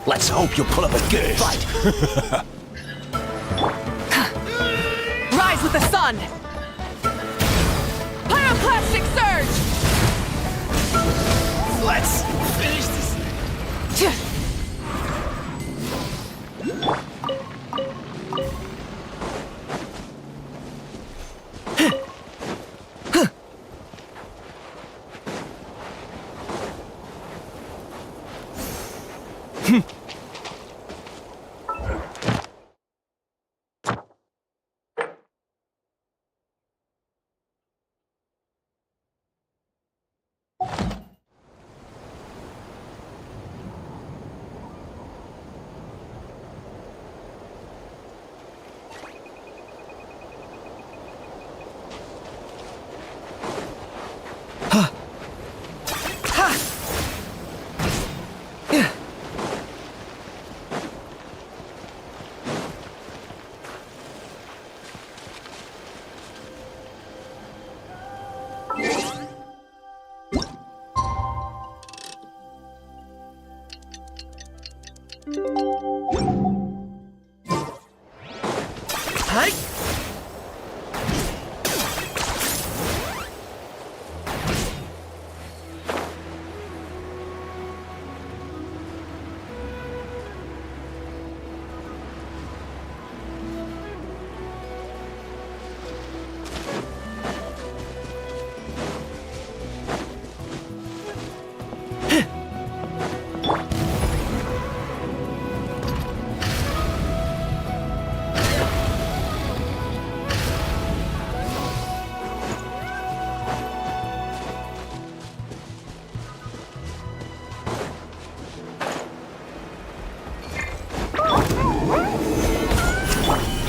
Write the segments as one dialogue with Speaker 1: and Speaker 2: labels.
Speaker 1: Let's hope you'll pull up a good fight.
Speaker 2: Rise with the sun! Pyroclastic surge!
Speaker 1: Let's finish this.
Speaker 2: Hi!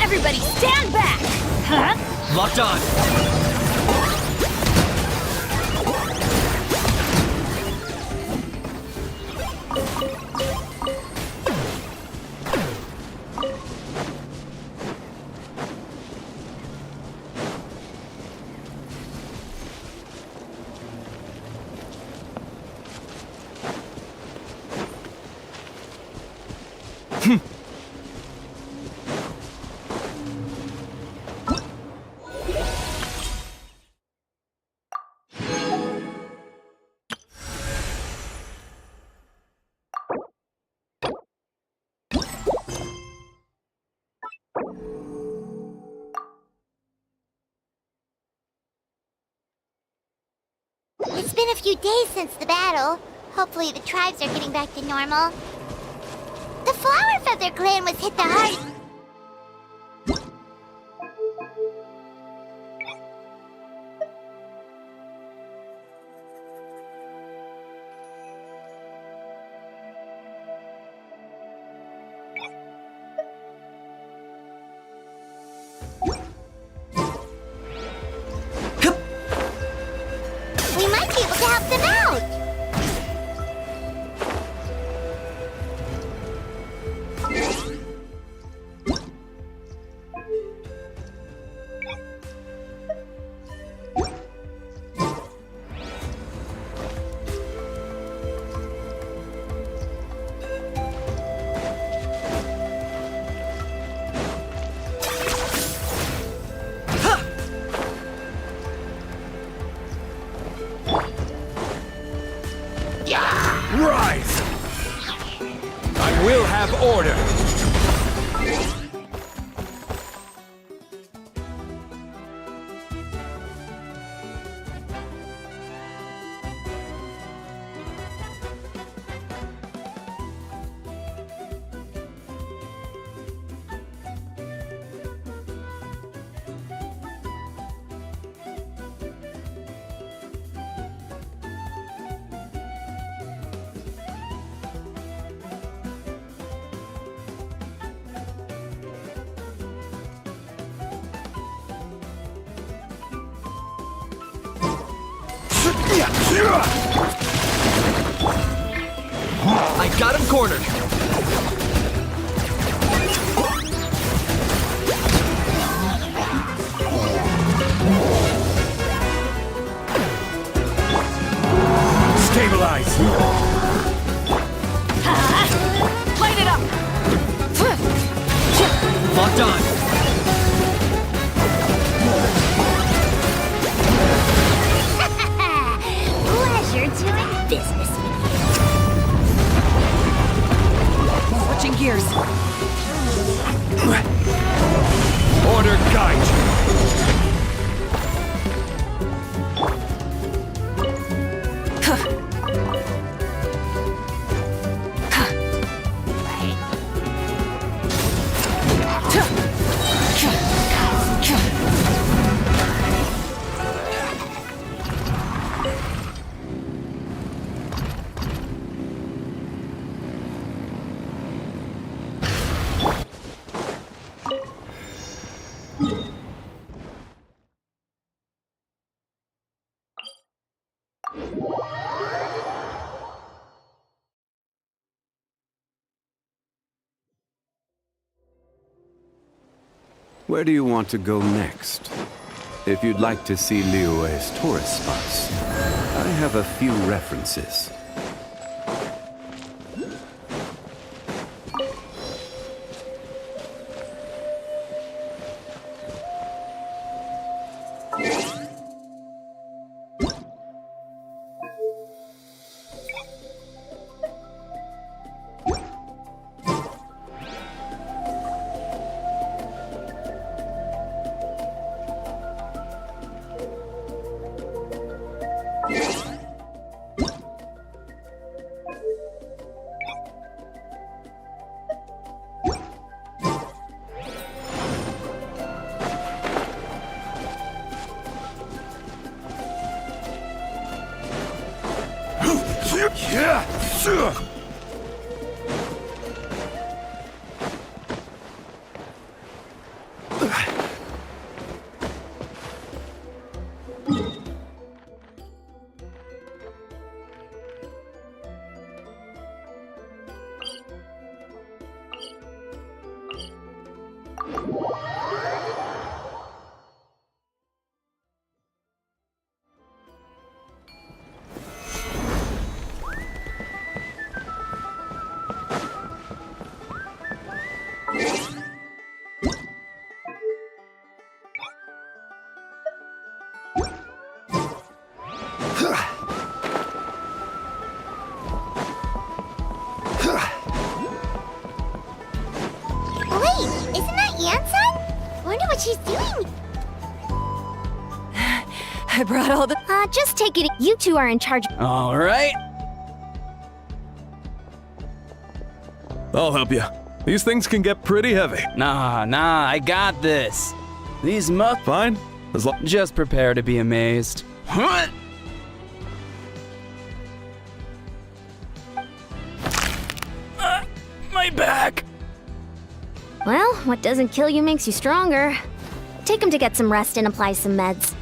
Speaker 2: Everybody stand back! Huh?
Speaker 1: Locked on.
Speaker 3: It's been a few days since the battle. Hopefully the tribes are getting back to normal. The Flower Feather clan was hit the hardest. We might be able to help them out!
Speaker 1: Rise! I will have order! cornered. Stabilize.
Speaker 2: Light it up!
Speaker 1: Locked on.
Speaker 3: Pleasure doing business with
Speaker 2: Switching gears.
Speaker 1: Order guide.
Speaker 4: Where do you want to go next? If you'd like to see Liyue's tourist spots, I have a few references.
Speaker 3: She's doing.
Speaker 2: I brought all the...
Speaker 3: Just take it. You two are in charge.
Speaker 1: All right. I'll help you. These things can get pretty heavy.
Speaker 5: Nah, I got this. These must...
Speaker 1: Fine. As long...
Speaker 5: Just prepare to be amazed. What? My back!
Speaker 3: Well, what doesn't kill you makes you stronger. Take him to get some rest and apply some meds.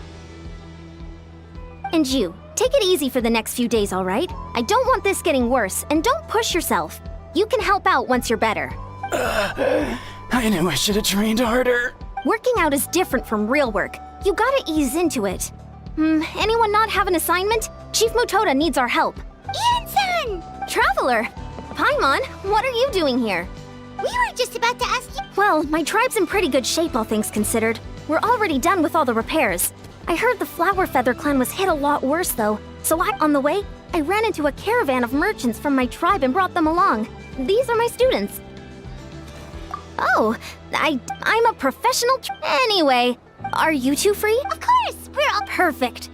Speaker 3: And you, take it easy for the next few days, all right? I don't want this getting worse, and don't push yourself. You can help out once you're better.
Speaker 5: I knew I should have trained harder.
Speaker 3: Working out is different from real work. You gotta ease into it. Anyone not have an assignment? Chief Mutoda needs our help. Ian-san! Traveler! Paimon, what are you doing here? We were just about to ask you... Well, my tribe's in pretty good shape, all things considered. We're already done with all the repairs. I heard the Flower Feather clan was hit a lot worse, though. So on the way, I ran into a caravan of merchants from my tribe and brought them along. These are my students. Oh, I'm a professional anyway, are you two free? Of course, we're all perfect.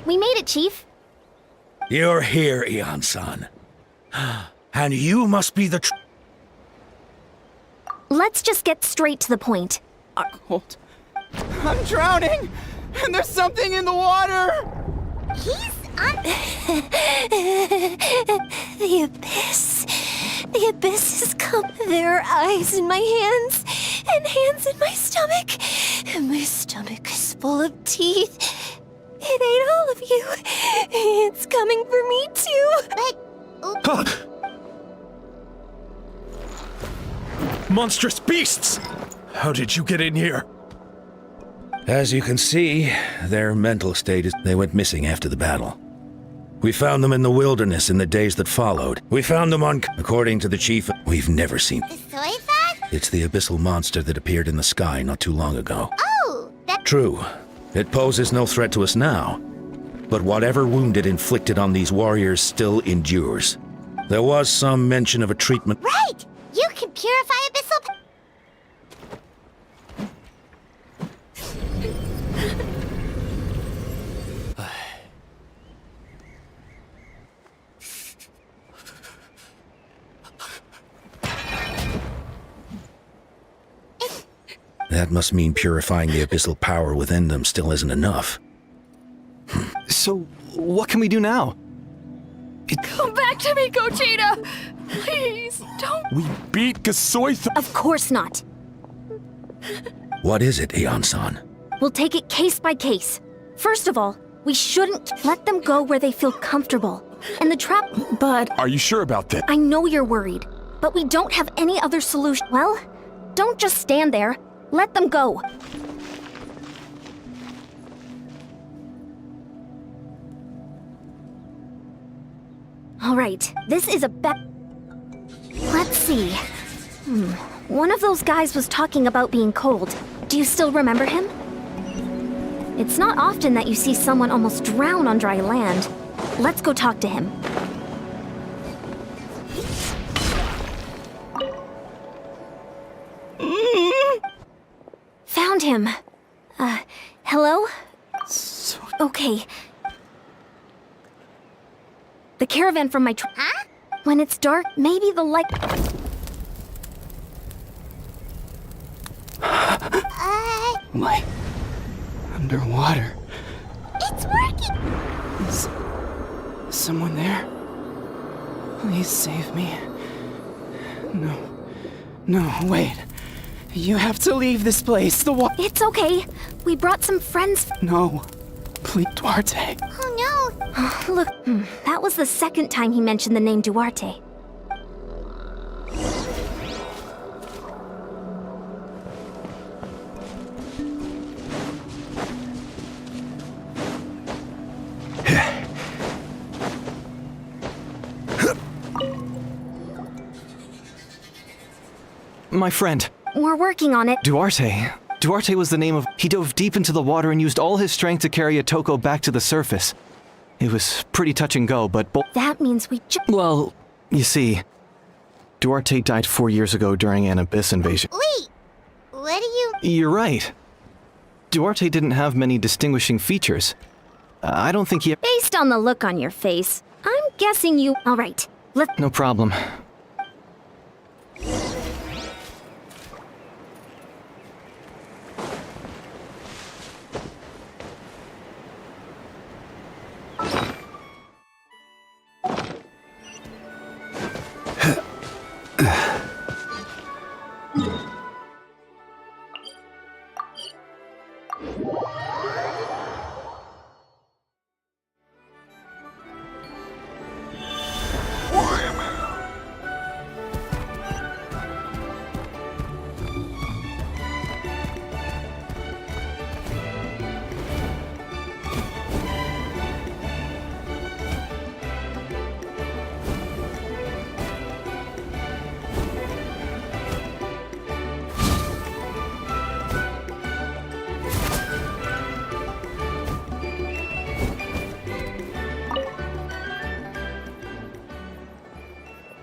Speaker 3: We made it, Chief.
Speaker 6: You're here, Eon-san. And you must be the
Speaker 3: Let's just get straight to the point.
Speaker 5: Hold. I'm drowning! And there's something in the water!
Speaker 3: He's on... The abyss. The abyss has come. There are eyes in my hands, and hands in my stomach. And my stomach is full of teeth. It ate all of you. It's coming for me, too. But...
Speaker 1: Monstrous beasts! How did you get in here?
Speaker 6: As you can see, their mental state is... They went missing after the battle. We found them in the wilderness in the days that followed. We found them on... According to the chief, we've never seen... It's the abyssal monster that appeared in the sky not too long ago.
Speaker 3: Oh, that...
Speaker 6: True. It poses no threat to us now. But whatever wound it inflicted on these warriors still endures. There was some mention of a treatment...
Speaker 3: Right! You can purify abyssal...
Speaker 6: That must mean purifying the abyssal power within them still isn't enough.
Speaker 1: So, what can we do now?
Speaker 2: Come back to me, Gogeta! Please, don't...
Speaker 1: We beat Gasoith.
Speaker 3: Of course not.
Speaker 6: What is it, Eon-san?
Speaker 3: We'll take it case by case. First of all, we shouldn't let them go where they feel comfortable. And the trap...
Speaker 2: But...
Speaker 1: Are you sure about that?
Speaker 3: I know you're worried, but we don't have any other solution. Well, don't just stand there. Let them go. All right, this is a bet. Let's see. One of those guys was talking about being cold. Do you still remember him? It's not often that you see someone almost drown on dry land. Let's go talk to him. Found him. Hello? Okay. The caravan from my Huh? When it's dark, maybe the light...
Speaker 5: Like... underwater.
Speaker 3: It's working!
Speaker 5: Is someone there? Please save me. No, wait. You have to leave this place.
Speaker 3: It's okay. We brought some friends.
Speaker 5: No. Please, Duarte.
Speaker 3: Oh no! Look, that was the second time he mentioned the name Duarte.
Speaker 1: My friend.
Speaker 3: We're working on it.
Speaker 1: Duarte. Duarte was the name of... He dove deep into the water and used all his strength to carry Atoko back to the surface. It was pretty touch and go, but...
Speaker 3: That means we
Speaker 1: Well, you see, Duarte died 4 years ago during an abyss invasion.
Speaker 3: Wait! What do you...
Speaker 1: You're right. Duarte didn't have many distinguishing features. I don't think he...
Speaker 3: Based on the look on your face, I'm guessing you... All right, let's...
Speaker 1: No problem.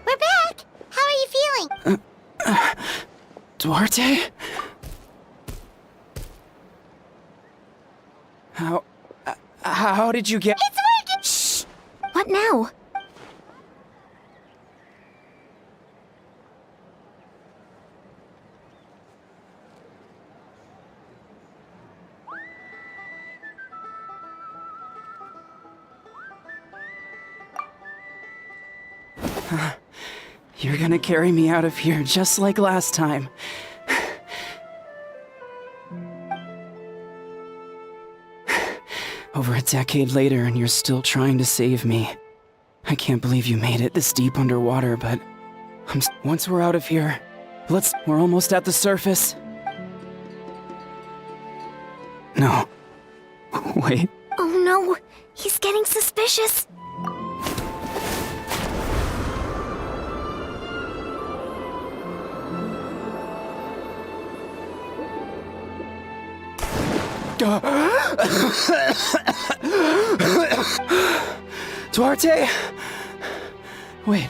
Speaker 3: We're back! How are you feeling?
Speaker 5: Duarte? How did you get...
Speaker 3: It's working! Shh! What now?
Speaker 5: You're gonna carry me out of here just like last time. Over a decade later, and you're still trying to save me. I can't believe you made it this deep underwater, but once we're out of here, we're almost at the surface. No. Wait.
Speaker 3: Oh no, he's getting suspicious.
Speaker 5: Duarte? Wait,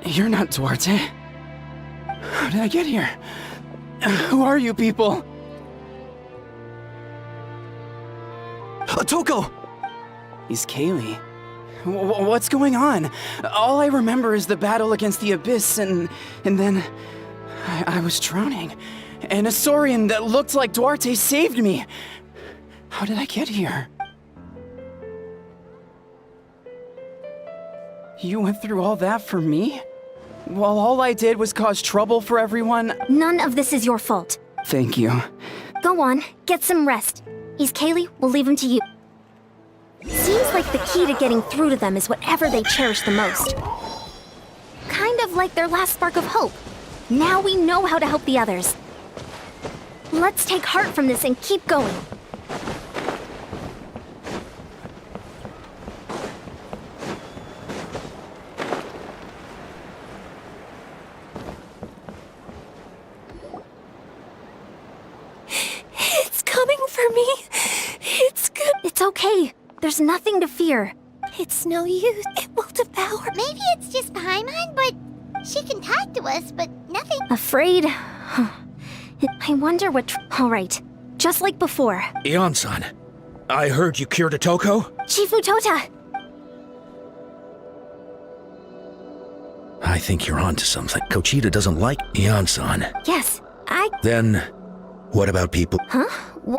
Speaker 5: you're not Duarte. How did I get here? Who are you people?
Speaker 1: Toko!
Speaker 5: He's Kaylee. What's going on? All I remember is the battle against the Abyss, and then I was drowning. And a Saurian that looked like Duarte saved me. How did I get here? You went through all that for me? While all I did was cause trouble for everyone?
Speaker 3: None of this is your fault.
Speaker 5: Thank you.
Speaker 3: Go on, get some rest. He's Kaylee, we'll leave him to you. Seems like the key to getting through to them is whatever they cherish the most. Kind of like their last spark of hope. Now we know how to help the others. Let's take heart from this and keep going.
Speaker 2: It's coming for me. It's good.
Speaker 3: It's okay. There's nothing to fear.
Speaker 2: It's no use. It will devour.
Speaker 7: Maybe it's just Paimon, but she can talk to us, but nothing.
Speaker 3: Afraid? I wonder what... All right. Just like before.
Speaker 6: Ion-san, I heard you cured a Toko?
Speaker 3: Chief Mutota!
Speaker 6: I think you're onto something. Kochita doesn't like Ion-san.
Speaker 3: Yes,
Speaker 6: Then, what about people?
Speaker 3: Huh?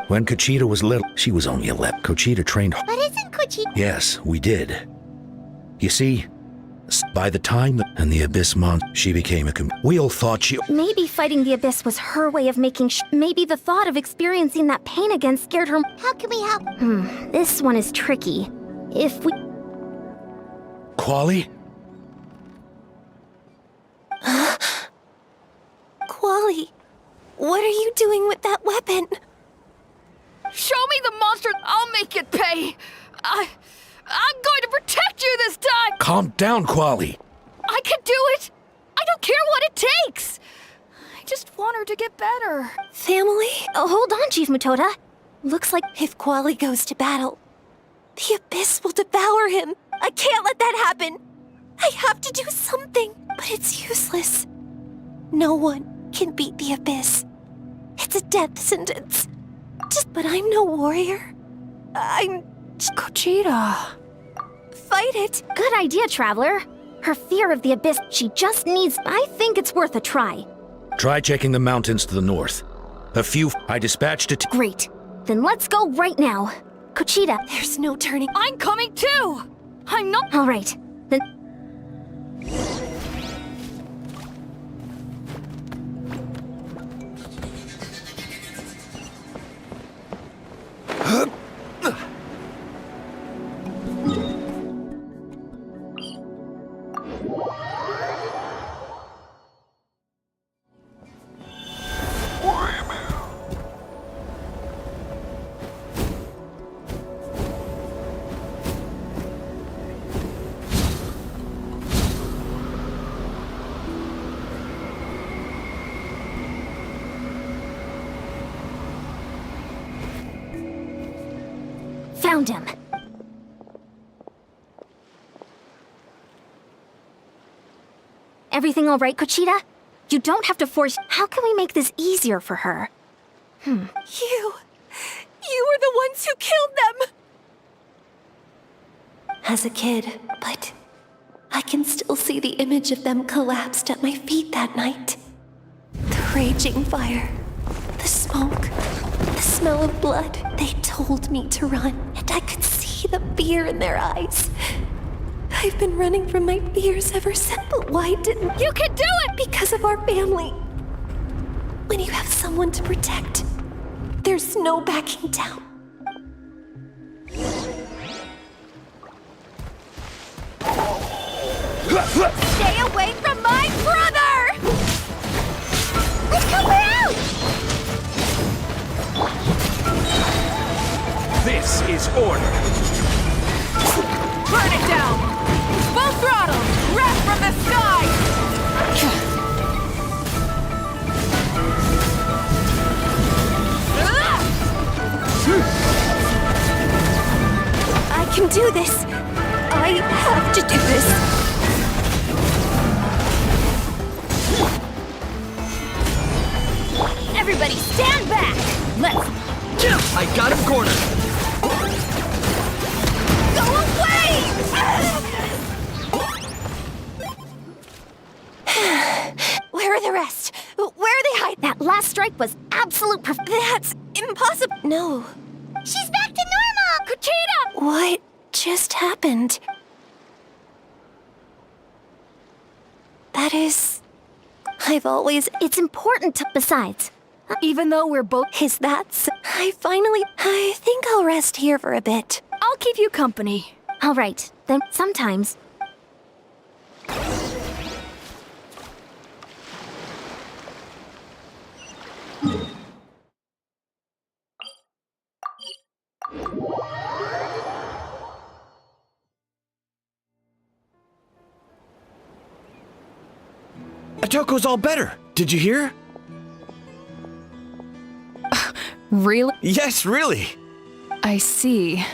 Speaker 6: When Kochita was little, she was only 11. Kochita trained...
Speaker 7: But isn't Kuchi...
Speaker 6: Yes, we did. You see, by the time and the Abyss she became a... We all thought she...
Speaker 3: Maybe fighting the Abyss was her way of making maybe the thought of experiencing that pain again scared her.
Speaker 7: How can we help?
Speaker 3: This one is tricky. If we...
Speaker 6: Quali?
Speaker 2: Quali, what are you doing with that weapon?
Speaker 8: Show me the monster, I'll make it pay. I'm going to protect you this time.
Speaker 6: Calm down, Quali.
Speaker 8: I can do it. I don't care what it takes. I just want her to get better.
Speaker 2: Family?
Speaker 3: Oh, hold on, Chief Mutota. Looks like...
Speaker 2: If Quali goes to battle, the Abyss will devour him. I can't let that happen. I have to do something, but it's useless. No one can beat the Abyss. It's a death sentence. But I'm no warrior. I'm...
Speaker 8: Kochita.
Speaker 2: Fight it.
Speaker 3: Good idea, Traveler. Her fear of the Abyss, she just needs... I think it's worth a try.
Speaker 6: Try checking the mountains to the north. I dispatched it.
Speaker 3: Great. Then let's go right now. Kochita.
Speaker 2: There's no turning.
Speaker 8: I'm coming too. I'm not...
Speaker 3: All right. Then... Found him. Everything all right, Kochita? You don't have to force... How can we make this easier for her?
Speaker 2: You were the ones who killed them. as a kid, but I can still see the image of them collapsed at my feet that night. The raging fire, the smoke, the smell of blood. They told me to run, and I could see the fear in their eyes. I've been running from my fears ever since, but why didn't
Speaker 8: You can do it!
Speaker 2: Because of our family. When you have someone to protect, there's no backing down.
Speaker 8: Stay away from my brother!
Speaker 7: Let's help her out!
Speaker 6: This is order.
Speaker 8: Burn it down! Full throttle! Wrath from the sky!
Speaker 2: I can do this. I have to do this.
Speaker 8: Everybody stand back! Let's
Speaker 1: I got him cornered!
Speaker 8: go away!
Speaker 2: Where are the rest? Where are they hiding?
Speaker 3: That last strike was absolute
Speaker 2: That's impossible. No.
Speaker 7: She's back to normal!
Speaker 8: Kuchita!
Speaker 2: What just happened? That is... I've always...
Speaker 3: It's important to... Besides,
Speaker 8: Even though we're both...
Speaker 2: Is that... I think I'll rest here for a bit.
Speaker 8: I'll keep you company.
Speaker 3: all right, then sometimes.
Speaker 1: Atoko's all better. Did you hear?
Speaker 8: Really?
Speaker 1: Yes, really.
Speaker 8: I see.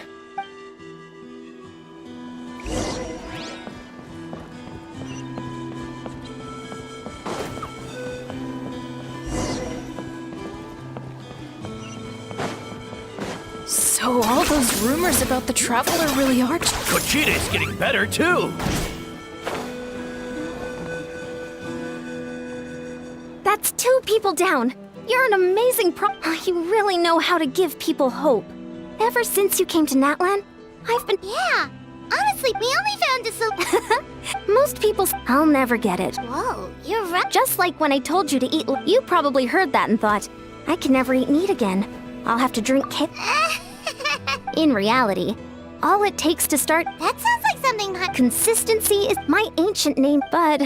Speaker 8: So all those rumors about the Traveler really are true.
Speaker 6: Kuchita's getting better, too.
Speaker 3: That's 2 people down. You're an amazing You really know how to give people hope. Ever since you came to Natlan, I've been...
Speaker 7: Yeah, honestly, we only found a
Speaker 3: Most people... I'll never get it.
Speaker 7: Whoa, you're right.
Speaker 3: Just like when I told you to eat... You probably heard that and thought, I can never eat meat again. I'll have to drink In reality, all it takes to start...
Speaker 7: That sounds like something that...
Speaker 3: Consistency is my ancient name, but...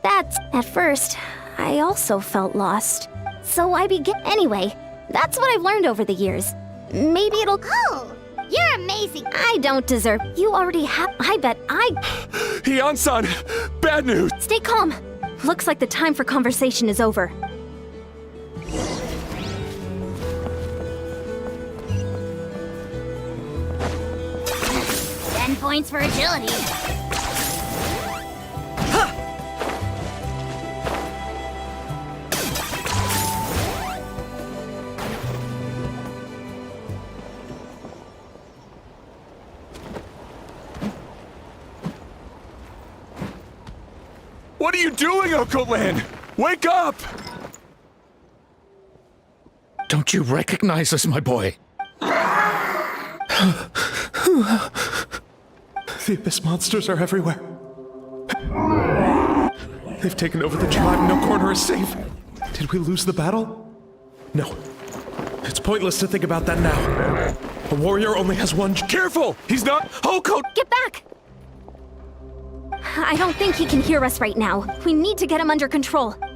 Speaker 3: That's... At first, I also felt lost. So I began... Anyway, that's what I've learned over the years. Maybe it'll...
Speaker 7: Oh, you're amazing.
Speaker 3: I don't deserve... You already have... I bet I...
Speaker 1: Hyan-san, bad news.
Speaker 3: Stay calm. Looks like the time for conversation is over.
Speaker 7: 10 points for agility.
Speaker 1: What are you doing, Oko-lan? Wake up!
Speaker 6: Don't you recognize us, my boy?
Speaker 9: The Abyss monsters are everywhere. They've taken over the tribe. No corner is safe. Did we lose the battle? No. It's pointless to think about that now. A warrior only has one...
Speaker 1: Careful! He's not... Hoko!
Speaker 3: Get back! I don't think he can hear us right now. We need to get him under control.
Speaker 7: So, he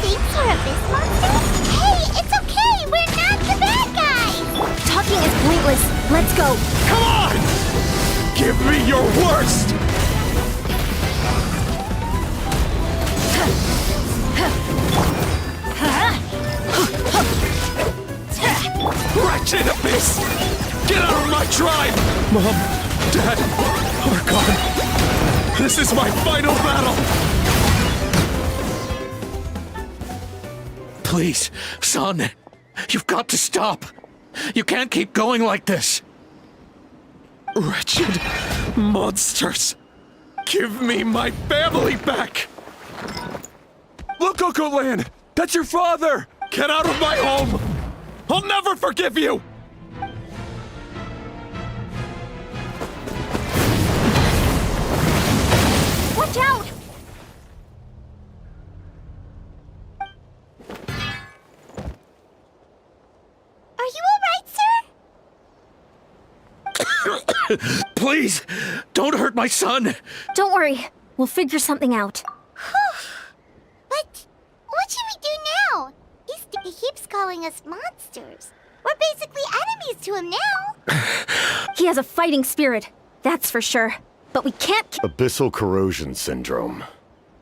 Speaker 7: thinks we're Abyss monsters? Hey, it's okay! We're not the bad guys!
Speaker 3: Talking is pointless. Let's go.
Speaker 1: Come on! Give me your worst! Wretched Abyss! Get out of my tribe!
Speaker 9: Mom, Dad, we're gone.
Speaker 1: This is my final battle!
Speaker 6: Please, son, you've got to stop. You can't keep going like this.
Speaker 9: Wretched monsters! Give me my family back! Look, Uncle Lan! That's your father! Get out of my home! I'll never forgive you!
Speaker 3: Watch out!
Speaker 7: Are you alright, sir?
Speaker 6: Please, don't hurt my son.
Speaker 3: Don't worry, we'll figure something out.
Speaker 7: But what should we do now? He keeps calling us monsters. We're basically enemies to him now.
Speaker 3: He has a fighting spirit, that's for sure. But we can't.
Speaker 10: Abyssal corrosion syndrome.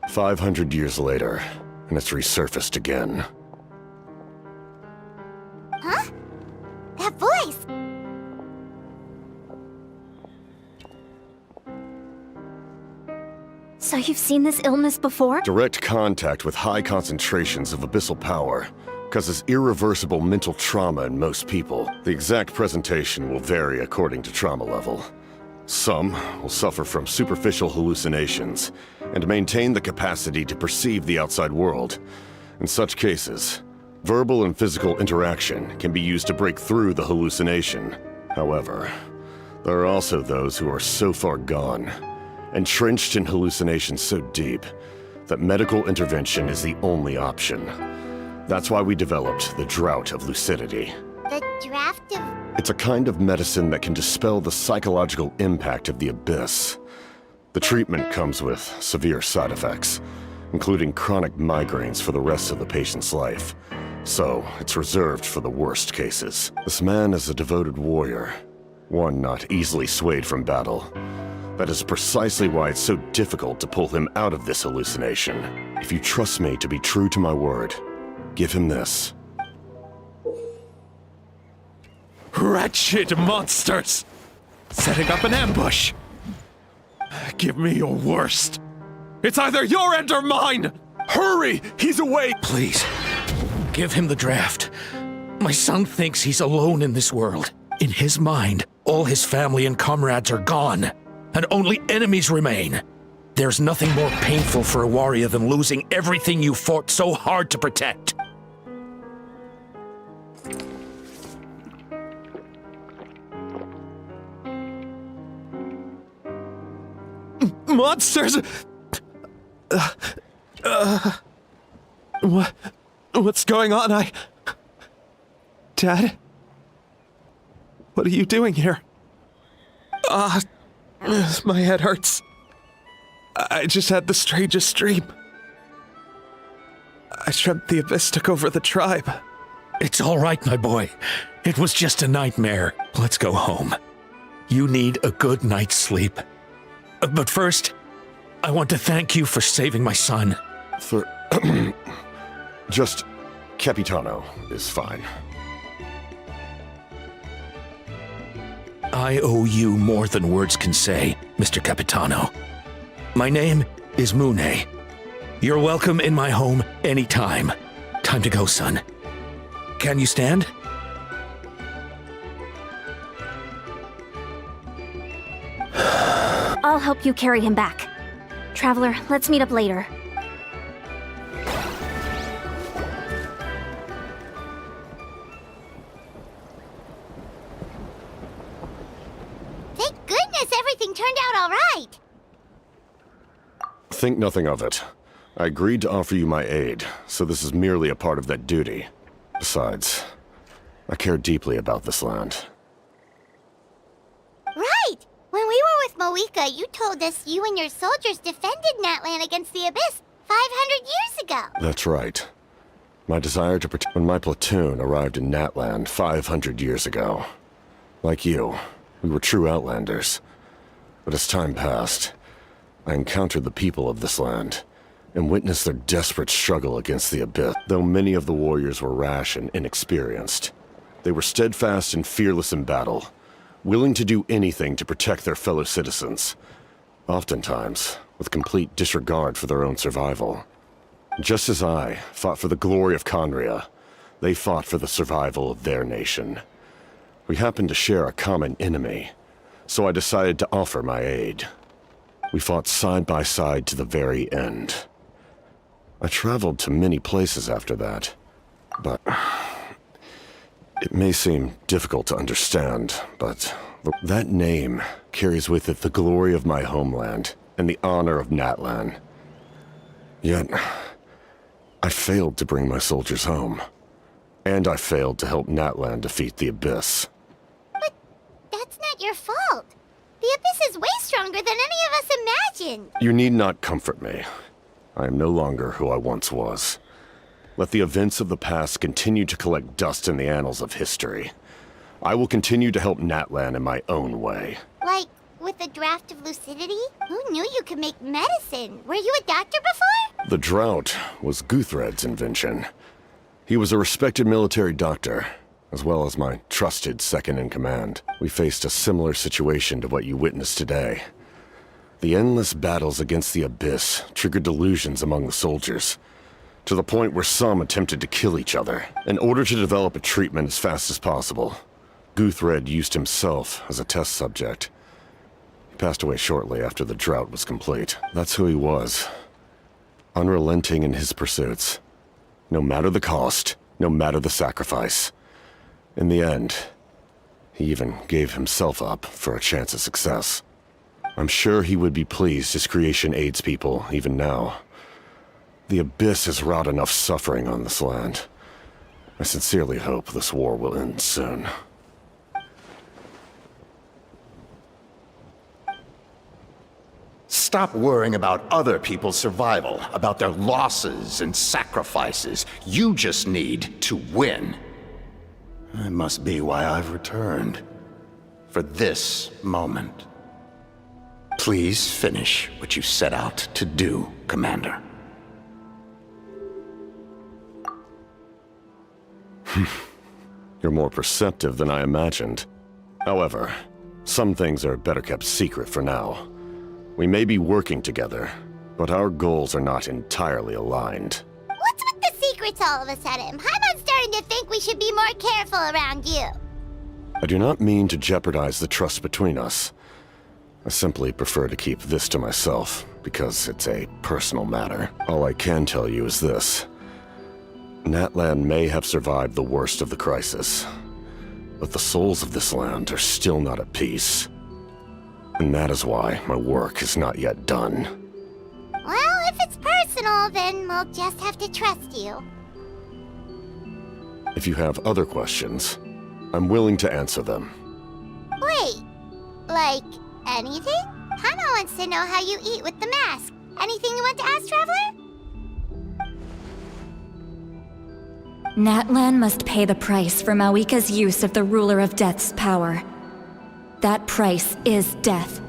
Speaker 10: 500 years later, and it's resurfaced again.
Speaker 7: Huh? That voice!
Speaker 3: So you've seen this illness before?
Speaker 10: Direct contact with high concentrations of abyssal power causes irreversible mental trauma in most people. The exact presentation will vary according to trauma level. Some will suffer from superficial hallucinations and maintain the capacity to perceive the outside world. In such cases, verbal and physical interaction can be used to break through the hallucination. However, there are also those who are so far gone, entrenched in hallucinations so deep, that medical intervention is the only option. That's why we developed the Drought of Lucidity.
Speaker 7: The draft of...
Speaker 10: It's a kind of medicine that can dispel the psychological impact of the abyss. The treatment comes with severe side effects, including chronic migraines for the rest of the patient's life. So, it's reserved for the worst cases. This man is a devoted warrior, one not easily swayed from battle. That is precisely why it's so difficult to pull him out of this hallucination. If you trust me to be true to my word, give him this.
Speaker 9: Wretched monsters! Setting up an ambush! Give me your worst. It's either your end or mine! Hurry! He's awake!
Speaker 6: Please, give him the draft. My son thinks he's alone in this world. In his mind, all his family and comrades are gone, and only enemies remain. There's nothing more painful for a warrior than losing everything you fought so hard to protect.
Speaker 9: Monsters! What's going on? Dad? What are you doing here? My head hurts. I just had the strangest dream. I dreamt the Abyss took over the tribe.
Speaker 6: It's all right, my boy. It was just a nightmare. Let's go home. You need a good night's sleep. But first, I want to thank you for saving my son.
Speaker 10: Just Capitano is fine.
Speaker 6: I owe you more than words can say, Mr. Capitano. My name is Mune. You're welcome in my home anytime. Time to go, son. Can you stand?
Speaker 3: I'll help you carry him back. Traveler, let's meet up later.
Speaker 7: Thank goodness everything turned out all right.
Speaker 10: Think nothing of it. I agreed to offer you my aid, so this is merely a part of that duty. Besides, I care deeply about this land.
Speaker 7: Right! When we were with Moika, you told us you and your soldiers defended Natlan against the Abyss 500 years ago.
Speaker 10: That's right. My desire to protect... When my platoon arrived in Natland 500 years ago, like you, we were true outlanders. But as time passed, I encountered the people of this land, and witnessed their desperate struggle against the Abyss. Though many of the warriors were rash and inexperienced, they were steadfast and fearless in battle, willing to do anything to protect their fellow citizens, oftentimes with complete disregard for their own survival. Just as I fought for the glory of Conria, they fought for the survival of their nation. We happened to share a common enemy, so I decided to offer my aid. We fought side by side to the very end. I traveled to many places after that, but it may seem difficult to understand, but that name carries with it the glory of my homeland and the honor of Natlan. Yet, I failed to bring my soldiers home, and I failed to help Natlan defeat the Abyss.
Speaker 7: But that's not your fault. The Abyss is way stronger than any of us imagined.
Speaker 10: You need not comfort me. I am no longer who I once was. Let the events of the past continue to collect dust in the annals of history. I will continue to help Natlan in my own way.
Speaker 7: Like, with the draft of lucidity? Who knew you could make medicine? Were you a doctor before?
Speaker 10: The drought was Guthred's invention. He was a respected military doctor, as well as my trusted second-in-command. We faced a similar situation to what you witnessed today. The endless battles against the Abyss triggered delusions among the soldiers, to the point where some attempted to kill each other. In order to develop a treatment as fast as possible, Guthred used himself as a test subject. He passed away shortly after the drought was complete. That's who he was. Unrelenting in his pursuits. No matter the cost, no matter the sacrifice. In the end, he even gave himself up for a chance at success. I'm sure he would be pleased his creation aids people even now. The Abyss has wrought enough suffering on this land. I sincerely hope this war will end soon.
Speaker 11: Stop worrying about other people's survival, about their losses and sacrifices. You just need to win. That must be why I've returned. For this moment. Please finish what you set out to do, Commander.
Speaker 10: You're more perceptive than I imagined. However, some things are better kept secret for now. We may be working together, but our goals are not entirely aligned.
Speaker 7: What's with the secrets all of a sudden? I'm starting to think we should be more careful around you.
Speaker 10: I do not mean to jeopardize the trust between us. I simply prefer to keep this to myself, because it's a personal matter. All I can tell you is this. Natlan may have survived the worst of the crisis, but the souls of this land are still not at peace. And that is why my work is not yet done.
Speaker 7: Well, if it's personal, then we'll just have to trust you.
Speaker 10: If you have other questions, I'm willing to answer them.
Speaker 7: Wait, like anything? Paimon wants to know how you eat with the mask. Anything you want to ask, Traveler?
Speaker 12: Natlan must pay the price for Mawika's use of the Ruler of Death's power. That price is death.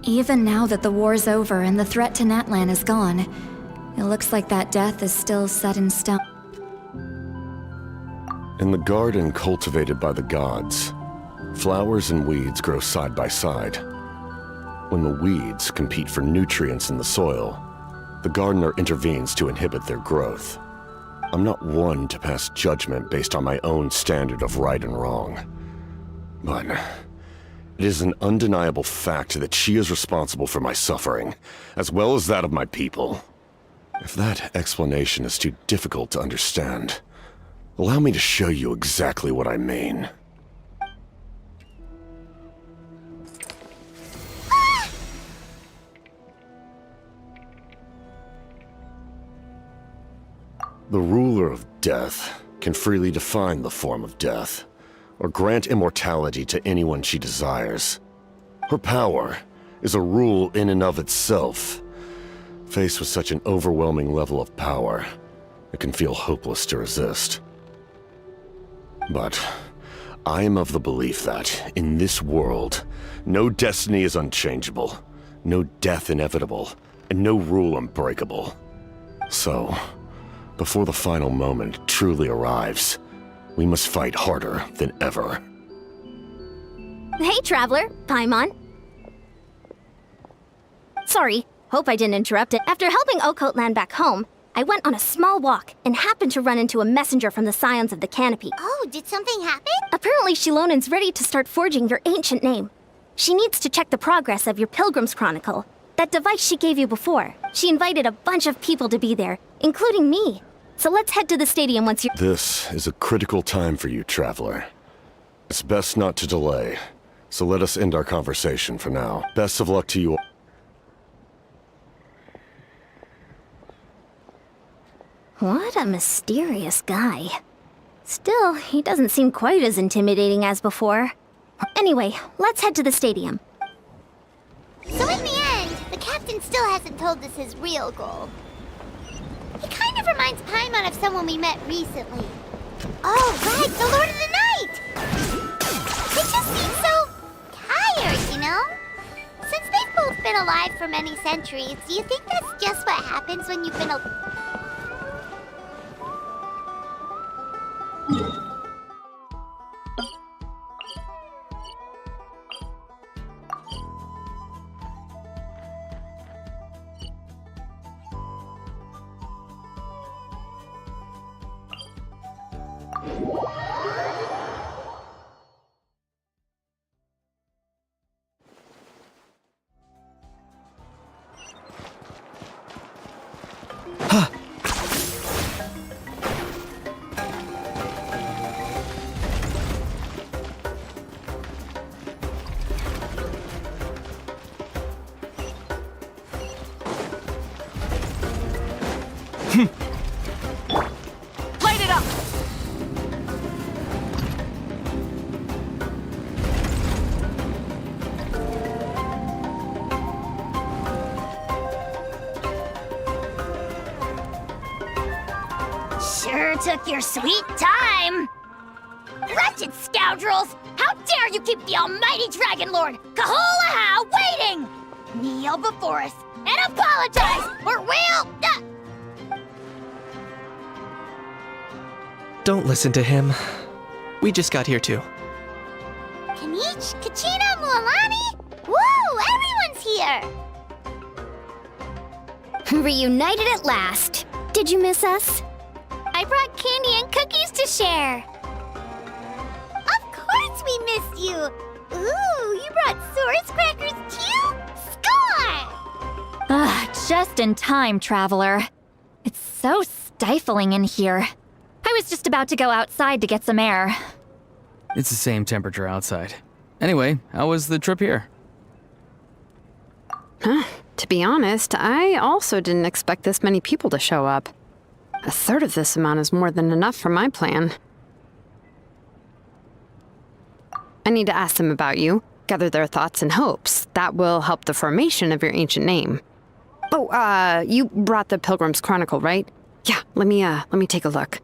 Speaker 12: Even now that the war's over and the threat to Natlan is gone, it looks like that death is still set in stone.
Speaker 10: In the garden cultivated by the gods, flowers and weeds grow side by side. When the weeds compete for nutrients in the soil, the gardener intervenes to inhibit their growth. I'm not one to pass judgment based on my own standard of right and wrong. But it is an undeniable fact that she is responsible for my suffering, as well as that of my people. If that explanation is too difficult to understand, allow me to show you exactly what I mean. The ruler of death can freely define the form of death, or grant immortality to anyone she desires. Her power is a rule in and of itself. Faced with such an overwhelming level of power, it can feel hopeless to resist. But I am of the belief that, in this world, no destiny is unchangeable, no death inevitable, and no rule unbreakable. So, before the final moment truly arrives, we must fight harder than ever.
Speaker 3: Hey, Traveler. Paimon. Sorry, hope I didn't interrupt it. After helping Okotland back home, I went on a small walk and happened to run into a messenger from the Scions of the Canopy.
Speaker 7: Oh, did something happen?
Speaker 3: Apparently, Shilonen's ready to start forging your ancient name. She needs to check the progress of your Pilgrim's Chronicle. That device she gave you before. She invited a bunch of people to be there, including me. So let's head to the stadium once you're—
Speaker 10: This is a critical time for you, Traveler. It's best not to delay, so let us end our conversation for now. Best of luck to you all.
Speaker 3: What a mysterious guy. Still, he doesn't seem quite as intimidating as before. Anyway, let's head to the stadium.
Speaker 7: So in the end, the captain still hasn't told us his real goal. He kind of reminds Paimon of someone we met recently. Oh, right, the Lord of the Night! They just seem so tired, you know? Since they've both been alive for many centuries, do you think that's just what happens when you've been
Speaker 8: Light it up!
Speaker 3: Sure took your sweet time.
Speaker 8: Wretched scoundrels! How dare you keep the almighty Dragon Lord, Kahulaha, waiting! Kneel before us and apologize, or we'll...
Speaker 13: Don't listen to him. We just got here too.
Speaker 7: Kanich, Kachina, Mualani? Woo! Everyone's here!
Speaker 3: Reunited at last. Did you miss us? I brought candy and cookies to share.
Speaker 7: Of course we missed you! Ooh, you brought Source Crackers too? Score!
Speaker 12: Just in time, Traveler. It's so stifling in here. I was just about to go outside to get some air.
Speaker 5: It's the same temperature outside. Anyway, how was the trip here?
Speaker 14: To be honest, I also didn't expect this many people to show up. A third of this amount is more than enough for my plan. I need to ask them about you, gather their thoughts and hopes. That will help the formation of your ancient name. Oh, you brought the Pilgrim's Chronicle, right? Yeah, let me take a look.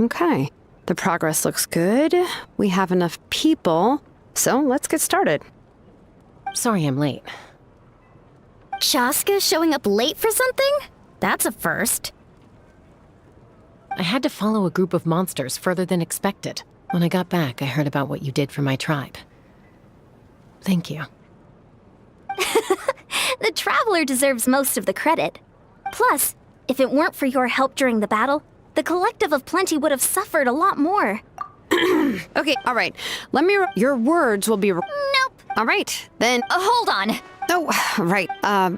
Speaker 14: Okay. The progress looks good. We have enough people, so let's get started.
Speaker 15: Sorry I'm late.
Speaker 3: Chaska showing up late for something? That's a first.
Speaker 15: I had to follow a group of monsters further than expected. When I got back, I heard about what you did for my tribe. Thank you.
Speaker 3: The Traveler deserves most of the credit. Plus, if it weren't for your help during the battle, the Collective of Plenty would have suffered a lot more.
Speaker 14: Okay, all right. Your words will be...
Speaker 3: Nope.
Speaker 14: All right, then...
Speaker 3: Hold on.
Speaker 14: Oh, right.
Speaker 7: Huh?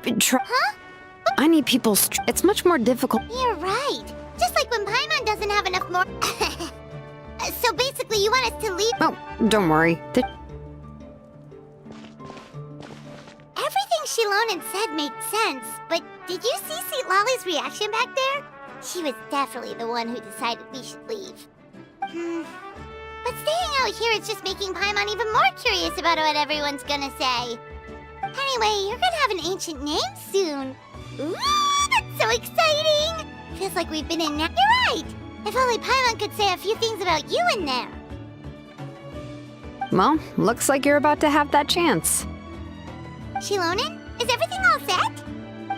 Speaker 14: I need people's... It's much more difficult.
Speaker 7: You're right. Just like when Paimon doesn't have enough more... So basically you want us to leave...
Speaker 14: Oh, don't worry.
Speaker 7: Everything Shilonen said made sense, but did you see St. Lolly's reaction back there? She was definitely the one who decided we should leave. But staying out here is just making Paimon even more curious about what everyone's gonna say. Anyway, you're gonna have an ancient name soon. Ooh, that's so exciting! Feels like we've been in there. You're right! If only Paimon could say a few things about you in there.
Speaker 14: Well, looks like you're about to have that chance.
Speaker 7: Shilonen, is everything all set?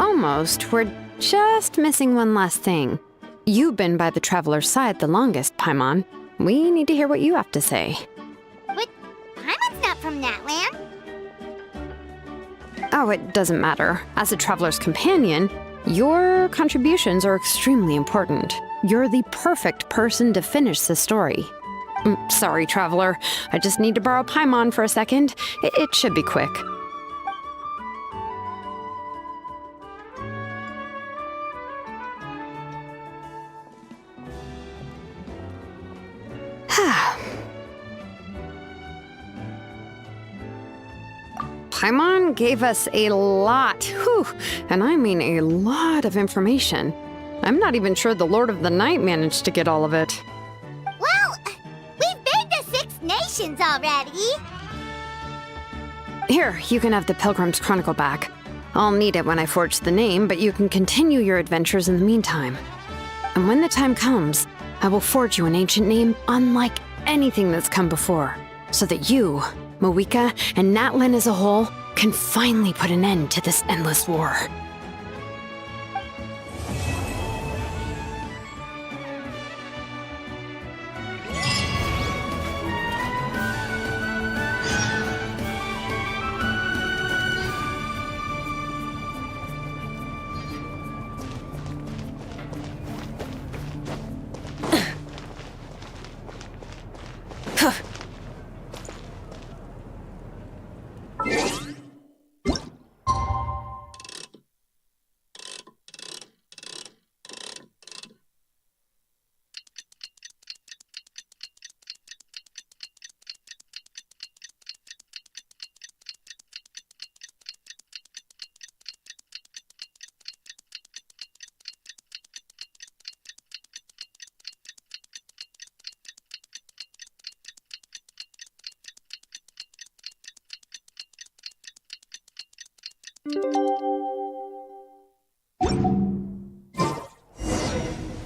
Speaker 14: Almost. We're just missing one last thing. You've been by the Traveler's side the longest, Paimon. We need to hear what you have to say.
Speaker 7: But Paimon's not from that land.
Speaker 14: Oh, it doesn't matter. As a traveler's companion, your contributions are extremely important. You're the perfect person to finish the story. Sorry, traveler. I just need to borrow Paimon for a second. It should be quick. Paimon gave us a lot, and I mean a lot of information. I'm not even sure the Lord of the Night managed to get all of it.
Speaker 7: Well, we've been to 6 nations already.
Speaker 14: Here, you can have the Pilgrim's Chronicle back. I'll need it when I forge the name, but you can continue your adventures in the meantime. And when the time comes, I will forge you an ancient name unlike anything that's come before, so that you, Moeka, and Natlan as a whole can finally put an end to this endless war.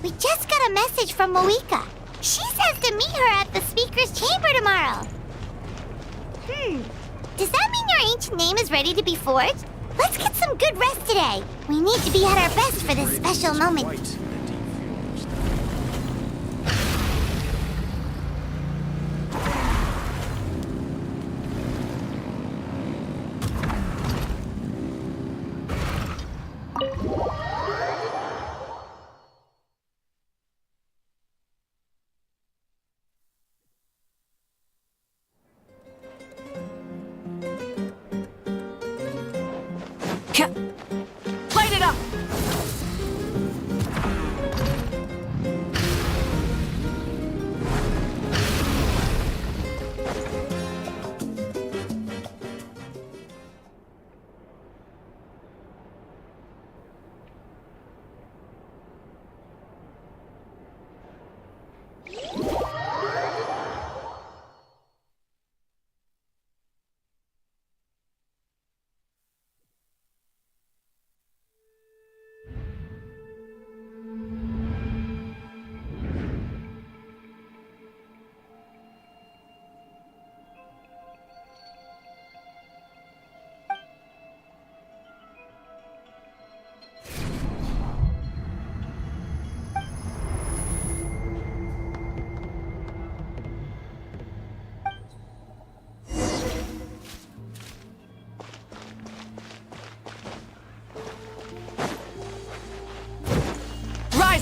Speaker 7: We just got a message from Moeka. She says to meet her at the Speaker's Chamber tomorrow. Does that mean your ancient name is ready to be forged? Let's get some good rest today. We need to be at our best for this special moment.
Speaker 2: Light it up!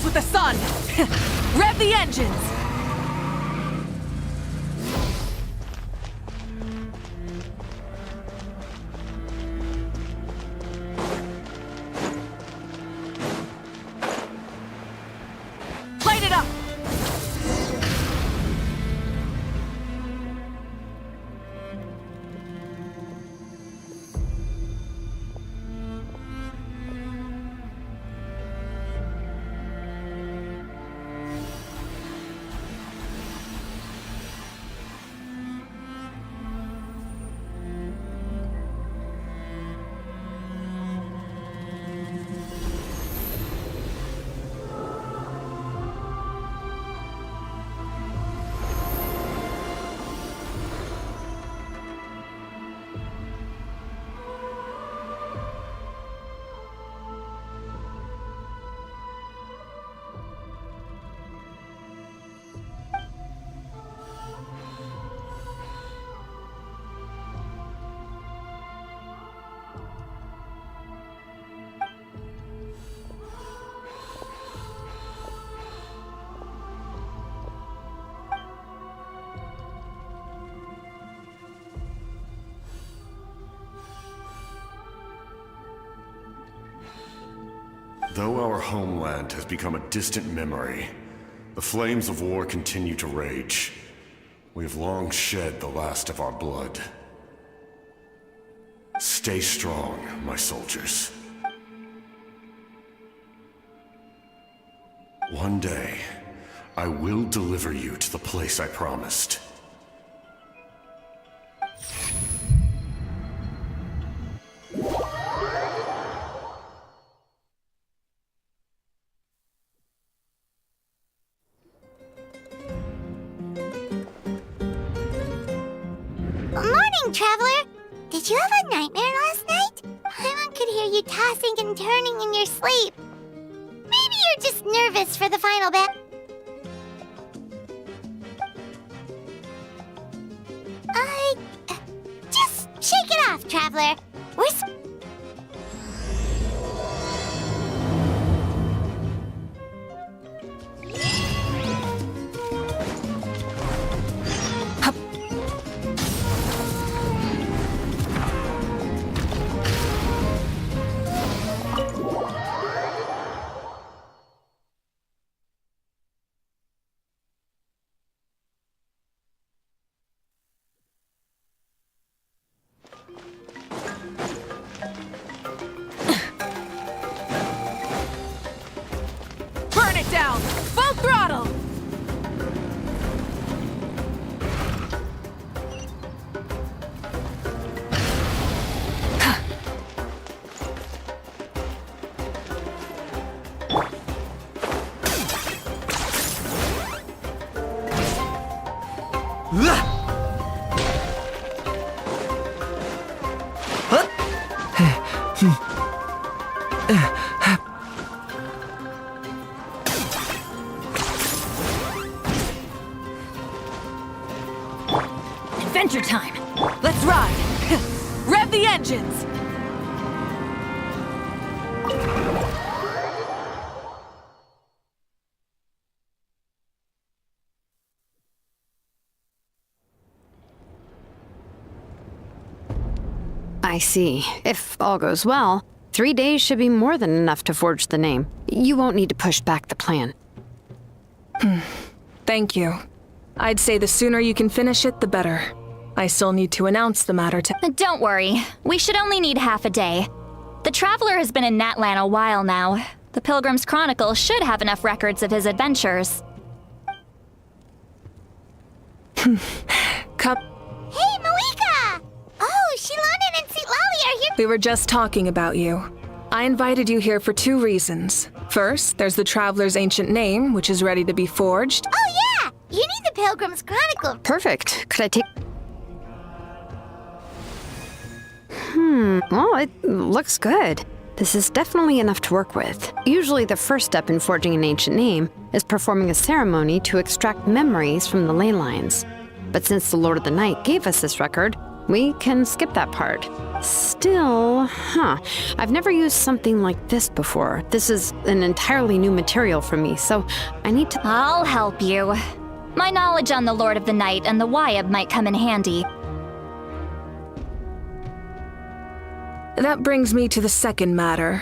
Speaker 2: With the sun! Rev the engines! Light it up!
Speaker 10: Though our homeland has become a distant memory, the flames of war continue to rage. We have long shed the last of our blood. Stay strong, my soldiers. One day, I will deliver you to the place I promised.
Speaker 7: Morning, Traveler! Did you have a nightmare last night? Paimon could hear you tossing and turning in your sleep. Maybe you're just nervous for the final battle. Just shake it off, Traveler.
Speaker 16: Burn it down! Full throttle! Adventure time! Let's ride! Rev the engines!
Speaker 14: I see. If all goes well, 3 days should be more than enough to forge the name. You won't need to push back the plan.
Speaker 16: Thank you. I'd say the sooner you can finish it, the better. I still need to announce the matter to—
Speaker 3: Don't worry. We should only need half a day. The Traveler has been in Natlan a while now. The Pilgrim's Chronicle should have enough records of his adventures.
Speaker 7: Hey, Malika! Oh, Shilonen and Seat Lolly are here.
Speaker 16: We were just talking about you. I invited you here for 2 reasons. First, there's the Traveler's ancient name, which is ready to be forged.
Speaker 7: Oh, yeah! You need the Pilgrim's Chronicle.
Speaker 14: Perfect. Could I take... Well, it looks good. This is definitely enough to work with. Usually the first step in forging an ancient name is performing a ceremony to extract memories from the ley lines. But since the Lord of the Night gave us this record, we can skip that part. Still, I've never used something like this before. This is an entirely new material for me, so I need to—
Speaker 3: I'll help you. My knowledge on the Lord of the Night and the Wyab might come in handy.
Speaker 16: That brings me to the second matter.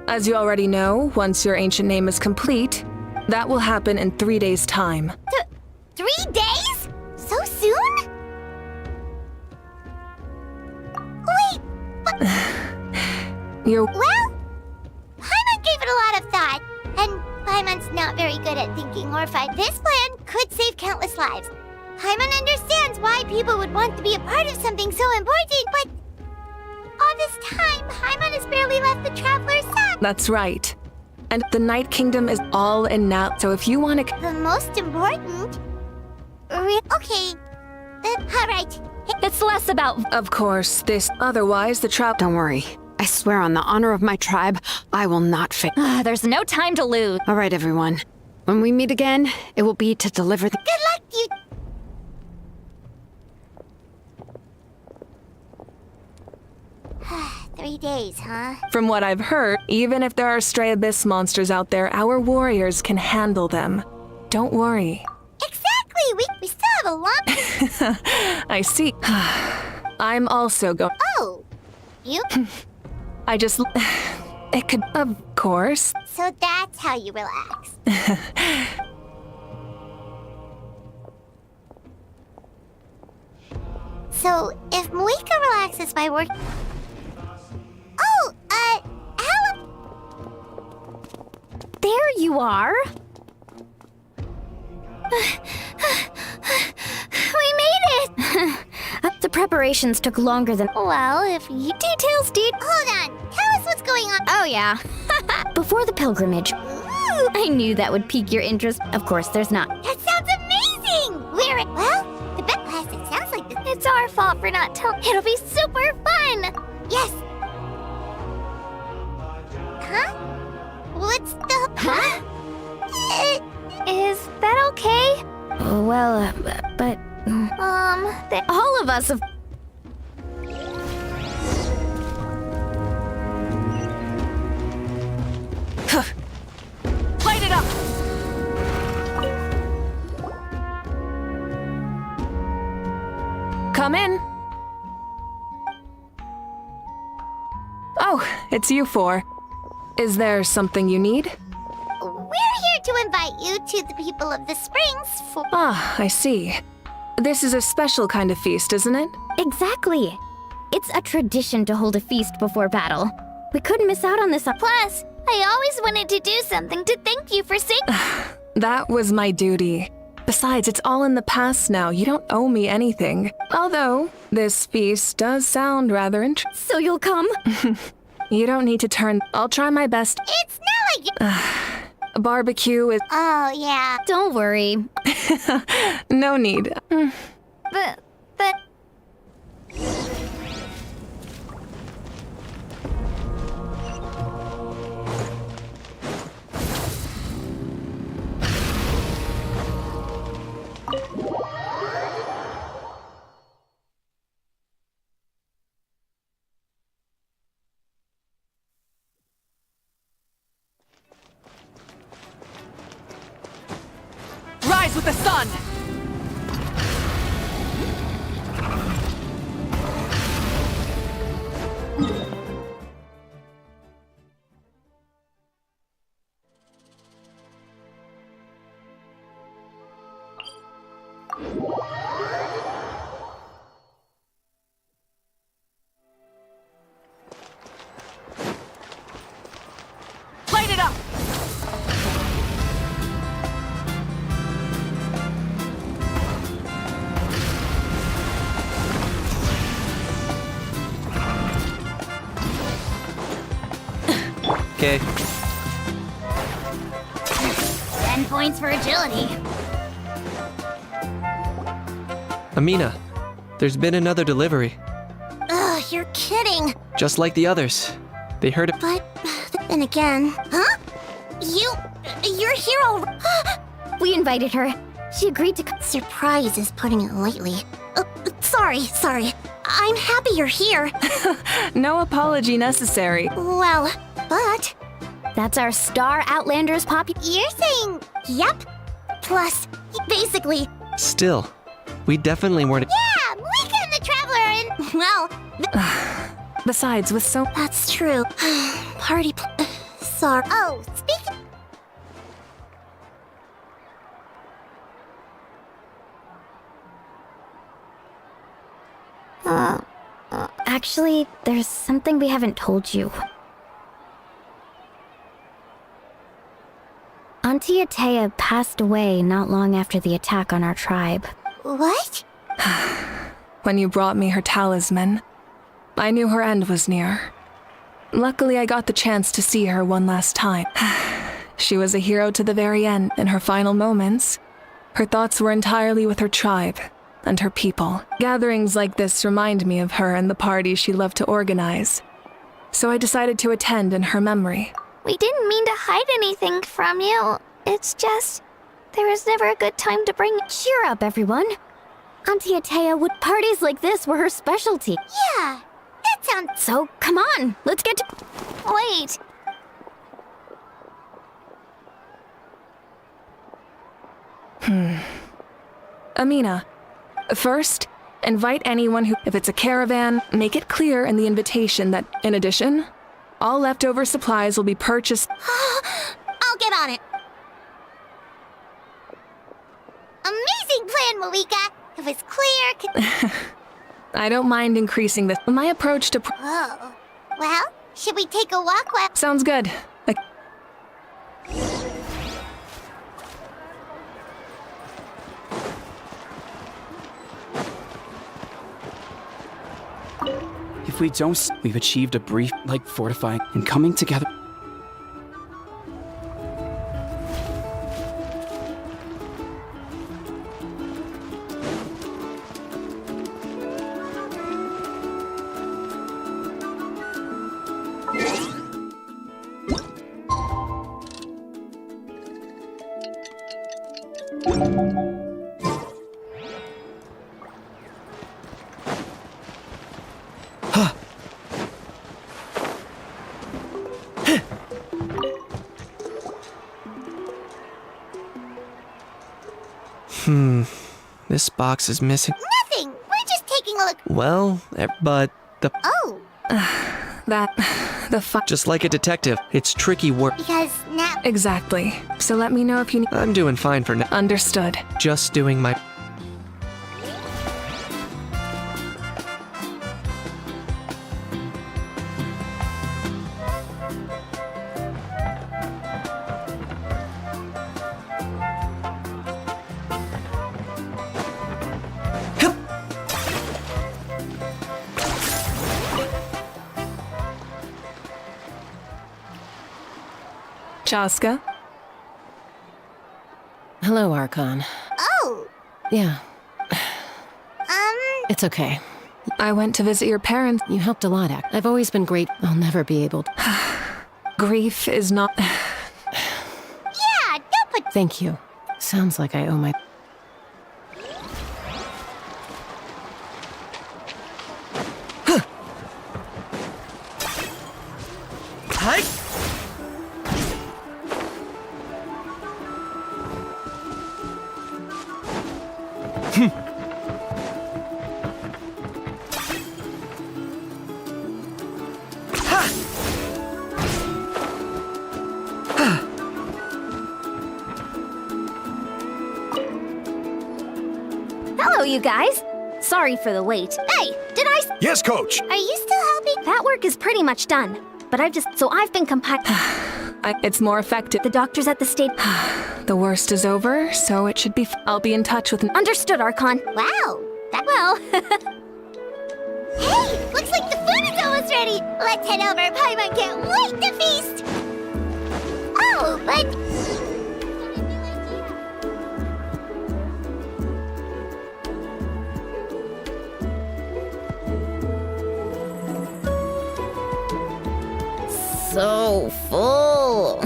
Speaker 16: As you already know, once your ancient name is complete, that will happen in 3 days' time.
Speaker 7: 3 days? So soon? Wait, but... Well, Paimon gave it a lot of thought, and Paimon's not very good at thinking or fight. This plan could save countless lives. Paimon understands why people would want to be a part of something so important, but all this time, Paimon has barely left the Traveler's side.
Speaker 16: That's right. And the Night Kingdom is all in now, so if you want to—
Speaker 7: The most important? Okay, all right.
Speaker 3: It's less about—
Speaker 16: Of course, this— Otherwise, the
Speaker 14: Don't worry. I swear on the honor of my tribe, I will not fail.
Speaker 3: There's no time to lose.
Speaker 14: All right, everyone. When we meet again, it will be to deliver the—
Speaker 7: Good luck, you— 3 days, huh?
Speaker 16: From what I've heard, even if there are stray abyss monsters out there, our warriors can handle them. Don't worry.
Speaker 7: Exactly! We still have a long—
Speaker 16: I see. I'm also going—
Speaker 7: Oh, you?
Speaker 16: I just— It could, of course.
Speaker 7: So that's how you relax. So, if Moika relaxes by work... Oh, hello!
Speaker 3: There you are! We made it! The preparations took longer than...
Speaker 7: Well, if you...
Speaker 3: Details,
Speaker 7: Hold on, tell us what's going on.
Speaker 3: Oh, yeah. Before the pilgrimage. I knew that would pique your interest. Of course, there's not.
Speaker 7: That sounds amazing! Well, the bet plastic sounds like this.
Speaker 3: It's our fault for not telling. It'll be super fun!
Speaker 7: Yes! Huh? What's the...
Speaker 3: Huh? Is that okay? Well, but... all of us have...
Speaker 16: Light it up! Come in. Oh, it's you four. Is there something you need?
Speaker 7: We're here to invite you to the people of the Springs for...
Speaker 16: Ah, I see. This is a special kind of feast, isn't it?
Speaker 3: Exactly. It's a tradition to hold a feast before battle. We couldn't miss out on this.
Speaker 7: Plus, I always wanted to do something to thank you for singing.
Speaker 16: That was my duty. Besides, it's all in the past now. You don't owe me anything. Although, this feast does sound rather interesting.
Speaker 3: So you'll come?
Speaker 16: You don't need to turn... I'll try my best.
Speaker 7: It's not like...
Speaker 16: A barbecue is...
Speaker 7: Oh, yeah.
Speaker 3: Don't worry.
Speaker 16: No need.
Speaker 7: But...
Speaker 16: Rise with the sun! Light it up!
Speaker 13: Okay.
Speaker 8: 10 points for agility.
Speaker 13: Amina, there's been another delivery.
Speaker 7: Ugh, you're kidding.
Speaker 13: Just like the others. They heard it.
Speaker 7: But then again... Huh? You're here already.
Speaker 3: We invited her. She agreed to come.
Speaker 7: Surprise is putting it lightly. Sorry. I'm happy you're here.
Speaker 16: No apology necessary.
Speaker 7: Well, but...
Speaker 3: That's our Star Outlanders
Speaker 7: You're saying, yep. Plus, basically...
Speaker 13: Still, we definitely weren't.
Speaker 7: Yeah, Moika and the Traveler and... Well...
Speaker 16: Besides, with so...
Speaker 7: That's true. Party... Sorry. Oh, speaking...
Speaker 3: Actually, there's something we haven't told you. Auntie Atea passed away not long after the attack on our tribe.
Speaker 7: What?
Speaker 16: When you brought me her talisman, I knew her end was near. Luckily, I got the chance to see her one last time. She was a hero to the very end. In her final moments, her thoughts were entirely with her tribe and her people. Gatherings like this remind me of her and the parties she loved to organize. So I decided to attend in her memory.
Speaker 2: We didn't mean to hide anything from you. It's just... there was never a good time to bring...
Speaker 3: Cheer up, everyone. Auntie Atea would... Parties like this were her specialty.
Speaker 7: Yeah, that sounds...
Speaker 3: So, come on, let's get to...
Speaker 2: Wait.
Speaker 16: Amina, first, invite anyone who... If it's a caravan, make it clear in the invitation that, in addition, All leftover supplies will be purchased.
Speaker 7: I'll get on it. Amazing plan, Malika. It was clear.
Speaker 16: I don't mind increasing this. My approach to.
Speaker 7: Oh. Well, should we take a walk?
Speaker 16: Sounds good.
Speaker 5: If we don't, we've achieved a brief, fortifying and coming together.
Speaker 13: This box is missing.
Speaker 7: Nothing. We're just taking a look.
Speaker 13: Well, but the.
Speaker 7: Oh.
Speaker 13: Just like a detective, it's tricky work.
Speaker 7: Because now.
Speaker 16: Exactly. So let me know if you need.
Speaker 13: I'm doing fine for now.
Speaker 16: Understood.
Speaker 13: Just doing my.
Speaker 16: Chaska?
Speaker 15: Hello, Archon.
Speaker 7: Oh.
Speaker 15: Yeah. It's okay.
Speaker 16: I went to visit your parents.
Speaker 15: You helped a lot, I've always been great. I'll never be able to.
Speaker 16: Grief is not.
Speaker 7: Yeah, don't put.
Speaker 15: Thank you. Sounds like I owe my.
Speaker 13: Hi.
Speaker 3: Hello, you guys. Sorry for the wait. Hey, did I?
Speaker 11: Yes, Coach.
Speaker 7: Are you still helping?
Speaker 3: That work is pretty much done. But I've been compiling.
Speaker 16: It's more effective.
Speaker 3: The doctors at the state.
Speaker 16: The worst is over, so it should be. I'll be in touch with.
Speaker 3: Understood, Archon.
Speaker 7: Wow.
Speaker 3: Well.
Speaker 7: Hey, looks like the food is almost ready. Let's head over. Paimon can't wait to feast. Oh, but.
Speaker 3: So full.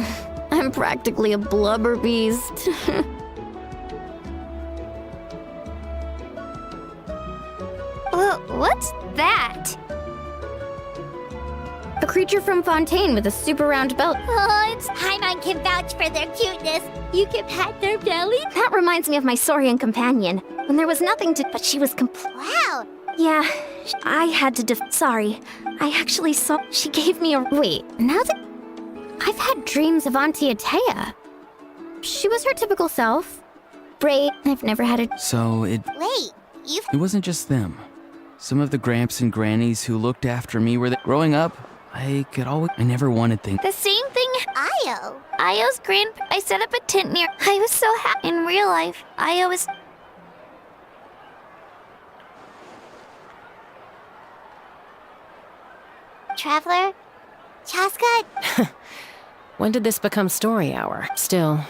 Speaker 3: I'm practically a blubber beast. What's that? A creature from Fontaine with a super round belt.
Speaker 7: Oh, it's Paimon can vouch for their cuteness. You can pat their belly.
Speaker 3: That reminds me of my Saurian companion. When there was nothing to, but she was
Speaker 7: Wow.
Speaker 3: Yeah, I had to sorry. I actually saw she gave me a wait. Now that I've had dreams of Auntie Atea. She was her typical self. Brave. I've never had a.
Speaker 5: So
Speaker 7: Wait,
Speaker 5: It wasn't just them. Some of the gramps and grannies who looked after me were growing up. I never wanted things.
Speaker 2: The same thing.
Speaker 7: Io.
Speaker 2: Io's I set up a tent near. I was so happy in real life. Io was.
Speaker 7: Traveler? Chaska?
Speaker 15: When did this become story hour? Still,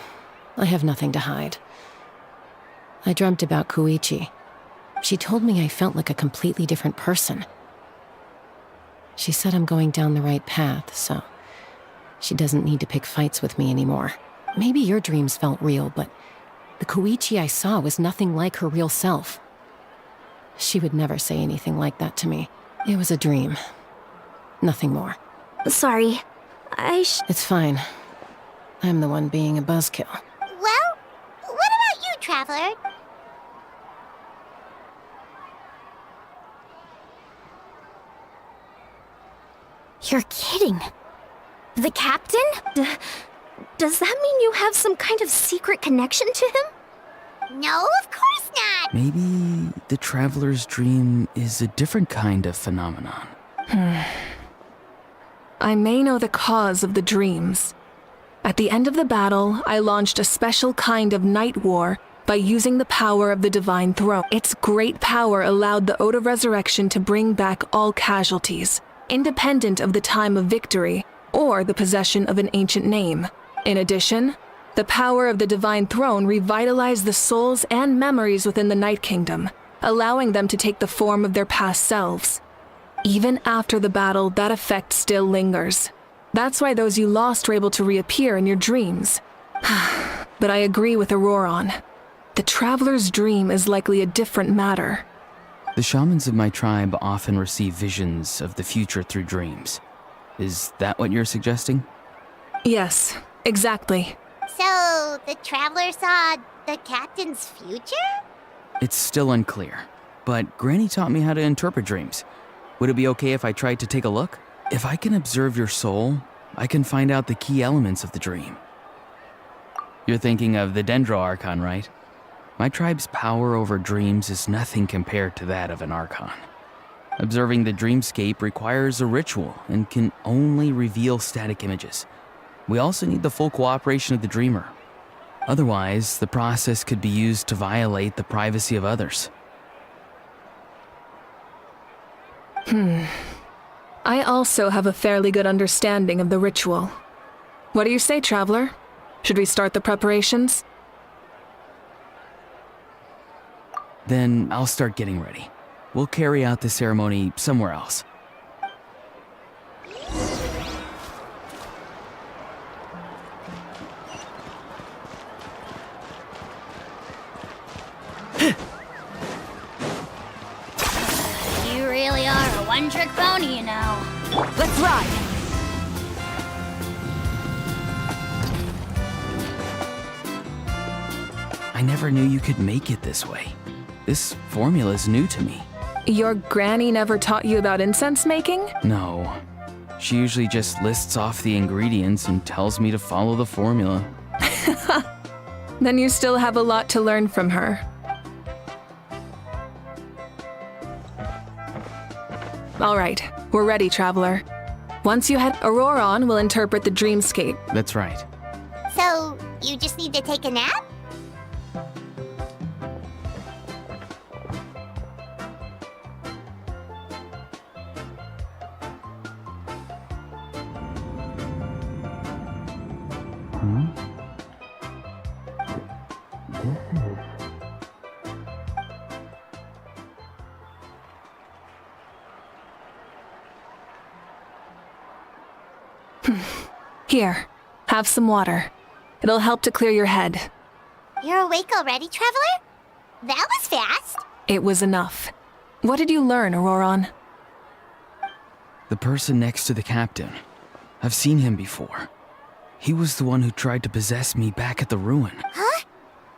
Speaker 15: I have nothing to hide. I dreamt about Koichi. She told me I felt like a completely different person. She said I'm going down the right path, so she doesn't need to pick fights with me anymore. Maybe your dreams felt real, but the Koichi I saw was nothing like her real self. She would never say anything like that to me. It was a dream. Nothing more.
Speaker 3: Sorry.
Speaker 15: It's fine. I'm the one being a buzzkill.
Speaker 7: Well, what about you, Traveler?
Speaker 3: You're kidding. The captain? Does that mean you have some kind of secret connection to him?
Speaker 7: No, of course not.
Speaker 5: Maybe the traveler's dream is a different kind of phenomenon.
Speaker 16: I may know the cause of the dreams. At the end of the battle, I launched a special kind of night war by using the power of the Divine Throne. Its great power allowed the Ode of Resurrection to bring back all casualties, independent of the time of victory or the possession of an ancient name. In addition, the power of the Divine Throne revitalized the souls and memories within the Night Kingdom, allowing them to take the form of their past selves. Even after the battle, that effect still lingers. That's why those you lost were able to reappear in your dreams. But I agree with Auroron. The Traveler's dream is likely a different matter.
Speaker 5: The shamans of my tribe often receive visions of the future through dreams. Is that what you're suggesting?
Speaker 16: Yes, exactly.
Speaker 7: So, the traveler saw the captain's future?
Speaker 5: It's still unclear, but Granny taught me how to interpret dreams. Would it be okay if I tried to take a look? If I can observe your soul, I can find out the key elements of the dream. You're thinking of the Dendro Archon, right? My tribe's power over dreams is nothing compared to that of an Archon. Observing the dreamscape requires a ritual and can only reveal static images. We also need the full cooperation of the dreamer. Otherwise, the process could be used to violate the privacy of others.
Speaker 16: I also have a fairly good understanding of the ritual. What do you say, Traveler? Should we start the preparations?
Speaker 5: Then I'll start getting ready. We'll carry out the ceremony somewhere else.
Speaker 8: You really are a one-trick pony, you know.
Speaker 2: Let's ride!
Speaker 5: I never knew you could make it this way. This formula's new to me.
Speaker 16: Your granny never taught you about incense making?
Speaker 5: No. She usually just lists off the ingredients and tells me to follow the formula.
Speaker 16: Then you still have a lot to learn from her. All right, we're ready, Traveler. Once you head, Auroron will interpret the dreamscape.
Speaker 5: That's right.
Speaker 7: So, you just need to take a nap?
Speaker 16: Here, have some water. It'll help to clear your head.
Speaker 7: You're awake already, Traveler? That was fast.
Speaker 16: It was enough. What did you learn, Auroron?
Speaker 5: The person next to the captain. I've seen him before. He was the one who tried to possess me back at the ruin.
Speaker 7: Huh?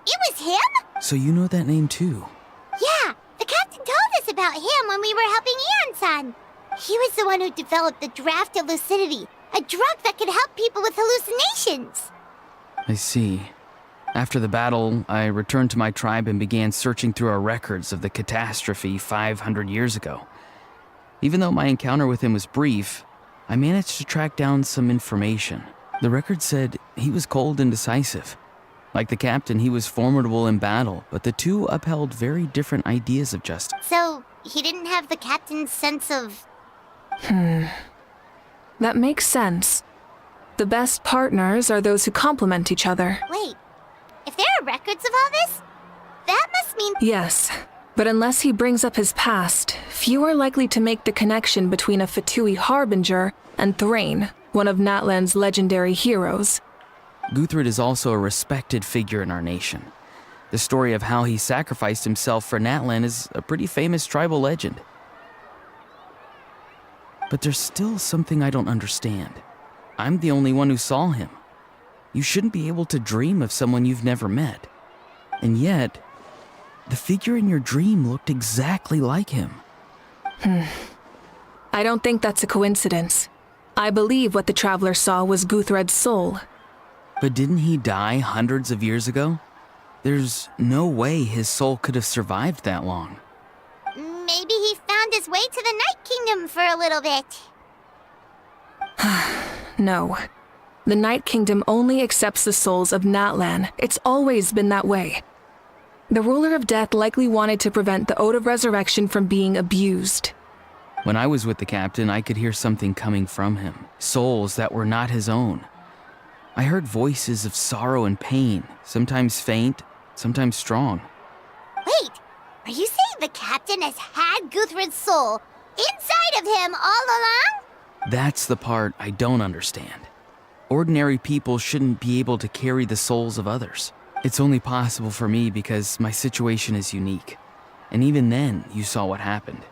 Speaker 7: It was him?
Speaker 5: So you know that name too?
Speaker 7: Yeah, the captain told us about him when we were helping Eon-san. He was the one who developed the draft of lucidity, a drug that could help people with hallucinations.
Speaker 5: I see. After the battle, I returned to my tribe and began searching through our records of the catastrophe 500 years ago. Even though my encounter with him was brief, I managed to track down some information. The record said he was cold and decisive. Like the captain, he was formidable in battle, but the two upheld very different ideas of justice.
Speaker 7: So, he didn't have the captain's sense of...
Speaker 16: That makes sense. The best partners are those who complement each other.
Speaker 7: Wait, if there are records of all this, that must mean...
Speaker 16: Yes, but unless he brings up his past, few are likely to make the connection between a Fatui harbinger and Thrain, one of Natlan's legendary heroes.
Speaker 5: Guthred is also a respected figure in our nation. The story of how he sacrificed himself for Natlan is a pretty famous tribal legend. But there's still something I don't understand. I'm the only one who saw him. You shouldn't be able to dream of someone you've never met. And yet, the figure in your dream looked exactly like him.
Speaker 16: I don't think that's a coincidence. I believe what the traveler saw was Guthred's soul.
Speaker 5: But didn't he die hundreds of years ago? There's no way his soul could have survived that long.
Speaker 7: Maybe he found his way to the Night Kingdom for a little bit.
Speaker 16: No. The Night Kingdom only accepts the souls of Natlan. It's always been that way. The ruler of death likely wanted to prevent the Ode of Resurrection from being abused.
Speaker 5: When I was with the captain, I could hear something coming from him. Souls that were not his own. I heard voices of sorrow and pain, sometimes faint, sometimes strong.
Speaker 7: Wait, are you saying the captain has had Guthred's soul inside of him all along?
Speaker 5: That's the part I don't understand. Ordinary people shouldn't be able to carry the souls of others. It's only possible for me because my situation is unique. And even then, you saw what happened.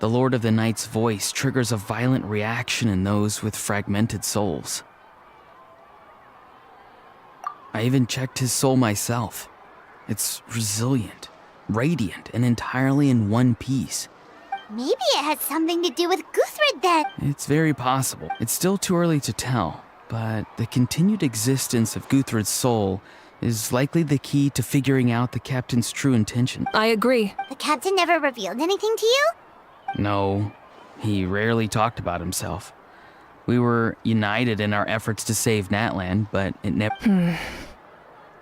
Speaker 5: The Lord of the Night's voice triggers a violent reaction in those with fragmented souls. I even checked his soul myself. It's resilient, radiant, and entirely in one piece.
Speaker 7: Maybe it has something to do with Guthred then.
Speaker 5: It's very possible. It's still too early to tell, but the continued existence of Guthred's soul is likely the key to figuring out the captain's true intention.
Speaker 16: I agree.
Speaker 7: The captain never revealed anything to you?
Speaker 5: No, he rarely talked about himself. We were united in our efforts to save Natlan, but it never...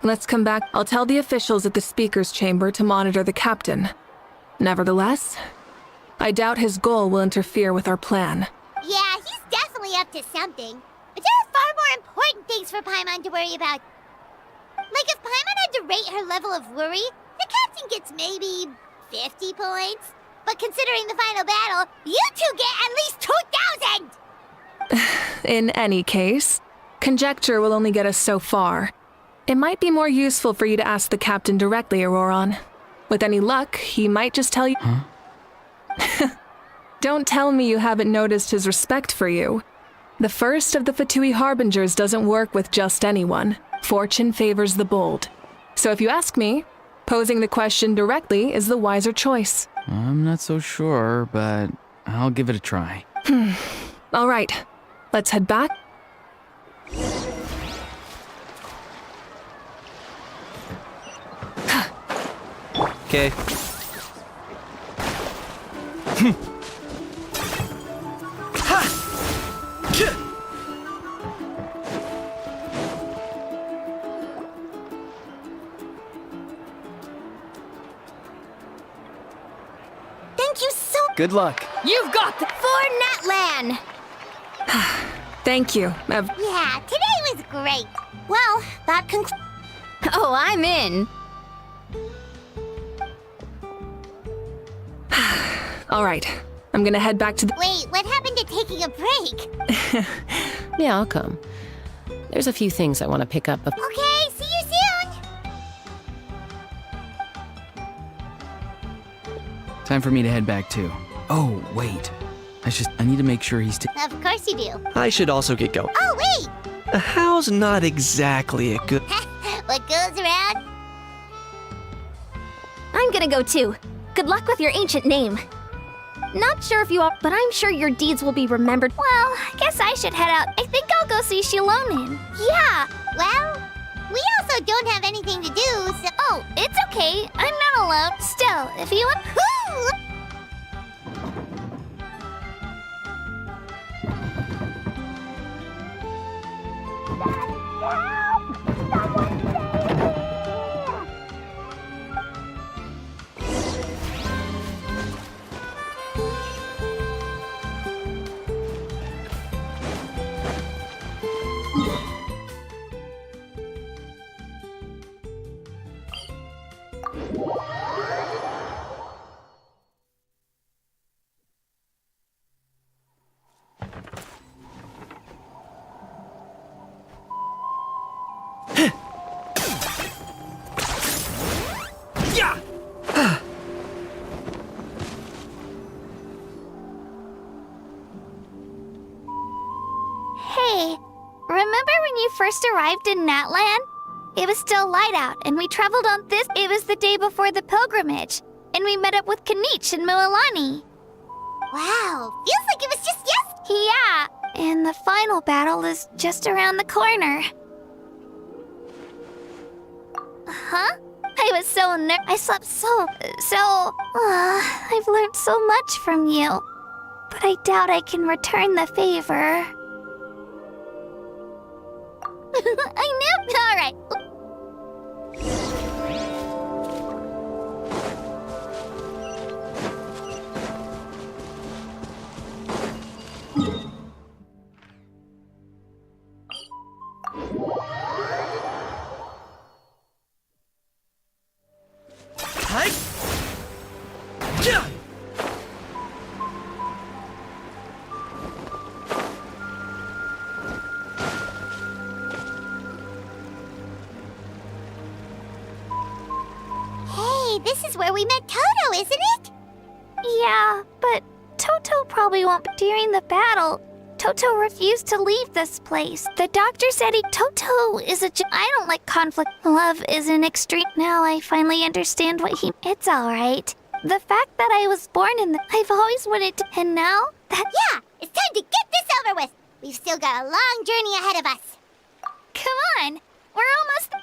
Speaker 16: Let's come back. I'll tell the officials at the speaker's chamber to monitor the captain. Nevertheless, I doubt his goal will interfere with our plan.
Speaker 7: Yeah, he's definitely up to something. But there are far more important things for Paimon to worry about. Like if Paimon had to rate her level of worry, the captain gets maybe 50 points. But considering the final battle, you two get at least 2,000!
Speaker 16: In any case, conjecture will only get us so far. It might be more useful for you to ask the captain directly, Auroron. With any luck, he might just tell you...
Speaker 5: Huh?
Speaker 16: Don't tell me you haven't noticed his respect for you. The first of the Fatui Harbingers doesn't work with just anyone. Fortune favors the bold. So if you ask me, posing the question directly is the wiser choice.
Speaker 5: I'm not so sure, but I'll give it a try.
Speaker 16: All right, let's head back.
Speaker 13: Okay.
Speaker 2: Thank you so
Speaker 13: Good luck.
Speaker 8: You've got the...
Speaker 2: for Natlan!
Speaker 16: Thank you.
Speaker 7: Yeah, today was great.
Speaker 2: Well, that concludes.
Speaker 3: Oh, I'm in.
Speaker 16: All right, I'm gonna head back to the...
Speaker 7: Wait, what happened to taking a break?
Speaker 15: Yeah, I'll come. There's a few things I want to pick up.
Speaker 7: Okay, see you soon!
Speaker 5: Time for me to head back too. Oh, wait. I need to make sure he's...
Speaker 7: Of course you do.
Speaker 13: I should also get going.
Speaker 7: Oh, wait!
Speaker 13: How's not exactly a good...
Speaker 7: What goes around?
Speaker 3: I'm gonna go too. Good luck with your ancient name. Not sure if you are, but I'm sure your deeds will be remembered.
Speaker 8: Well, I guess I should head out. I think I'll go see Shilonin.
Speaker 7: Yeah, well, we also don't have anything to do, so...
Speaker 8: Oh, it's okay. I'm not alone. Still, if you want... Hey, remember when you first arrived in Natlan? It was still light out, and we traveled on this. It was the day before the pilgrimage, and we met up with Kanich and Mualani.
Speaker 7: Wow, feels like it was just yesterday.
Speaker 8: Yeah,
Speaker 2: And the final battle is just around the corner. Huh? I was so I slept I've learned so much from you. But I doubt I can return the favor. I knew. All right.
Speaker 7: Hey, this is where we met Toto, isn't it?
Speaker 2: Yeah, but Toto probably won't. During the battle, Toto refused to leave this place. The doctor said Toto is I don't like conflict. Love is an extreme. Now I finally understand what he... It's alright. The fact that I was born in I've always wanted to... And now that...
Speaker 7: Yeah, it's time to get this over with. We've still got a long journey ahead of us.
Speaker 2: Come on, we're almost...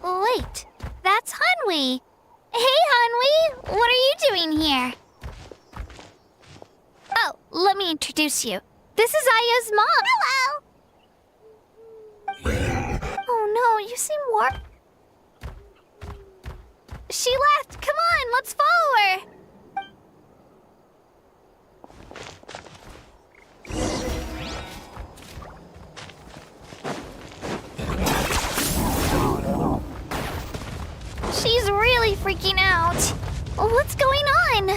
Speaker 2: Wait, that's Hanwi. Hey, Hanwi, what are you doing here? Oh, let me introduce you. This is Aya's mom. Hello. Oh no, you seem warm. She left. Come on, let's follow her. She's really freaking out. What's going on?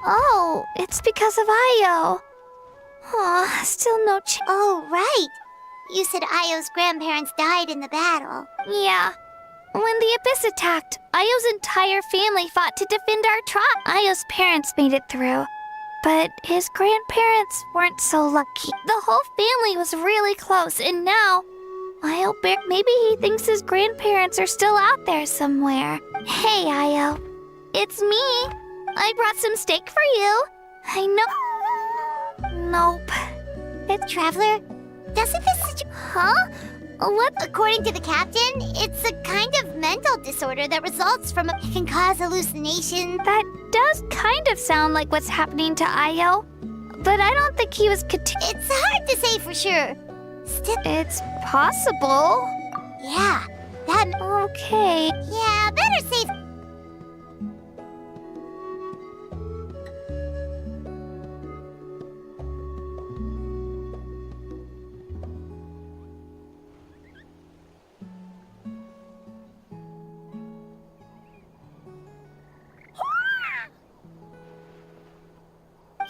Speaker 2: Oh, it's because of Io. Aw, still no
Speaker 7: Oh, right. You said Io's grandparents died in the battle.
Speaker 2: Yeah. When the Abyss attacked, Io's entire family fought to defend our tribe. Io's parents made it through. But his grandparents weren't so lucky. The whole family was really close, and now... maybe he thinks his grandparents are still out there somewhere. Hey, Io. It's me. I brought some steak for you. I know... Nope.
Speaker 7: Traveler, doesn't this...
Speaker 2: Huh? What?
Speaker 7: According to the captain, it's a kind of mental disorder that results from It can cause hallucinations.
Speaker 2: That does kind of sound like what's happening to Io. But I don't think he was
Speaker 7: It's hard to say for sure.
Speaker 2: It's possible.
Speaker 7: Yeah, that...
Speaker 2: Okay.
Speaker 7: Yeah, better safe...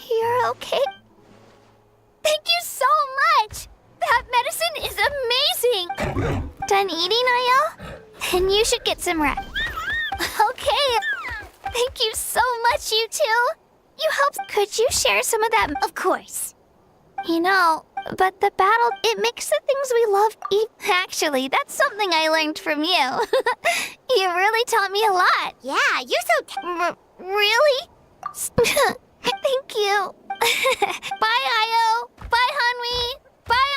Speaker 2: You're okay? Thank you so much! That medicine is amazing! Done eating, Io? Then you should get some rest. Okay. Thank you so much, you two. You helped. Could you share some of that?
Speaker 7: Of course.
Speaker 2: You know, but the battle, it makes the things we love eat. Actually, that's something I learned from you. You really taught me a lot.
Speaker 7: Yeah, you're so...
Speaker 2: Really? Thank you. Bye, Io. Bye, Hanwi. Bye.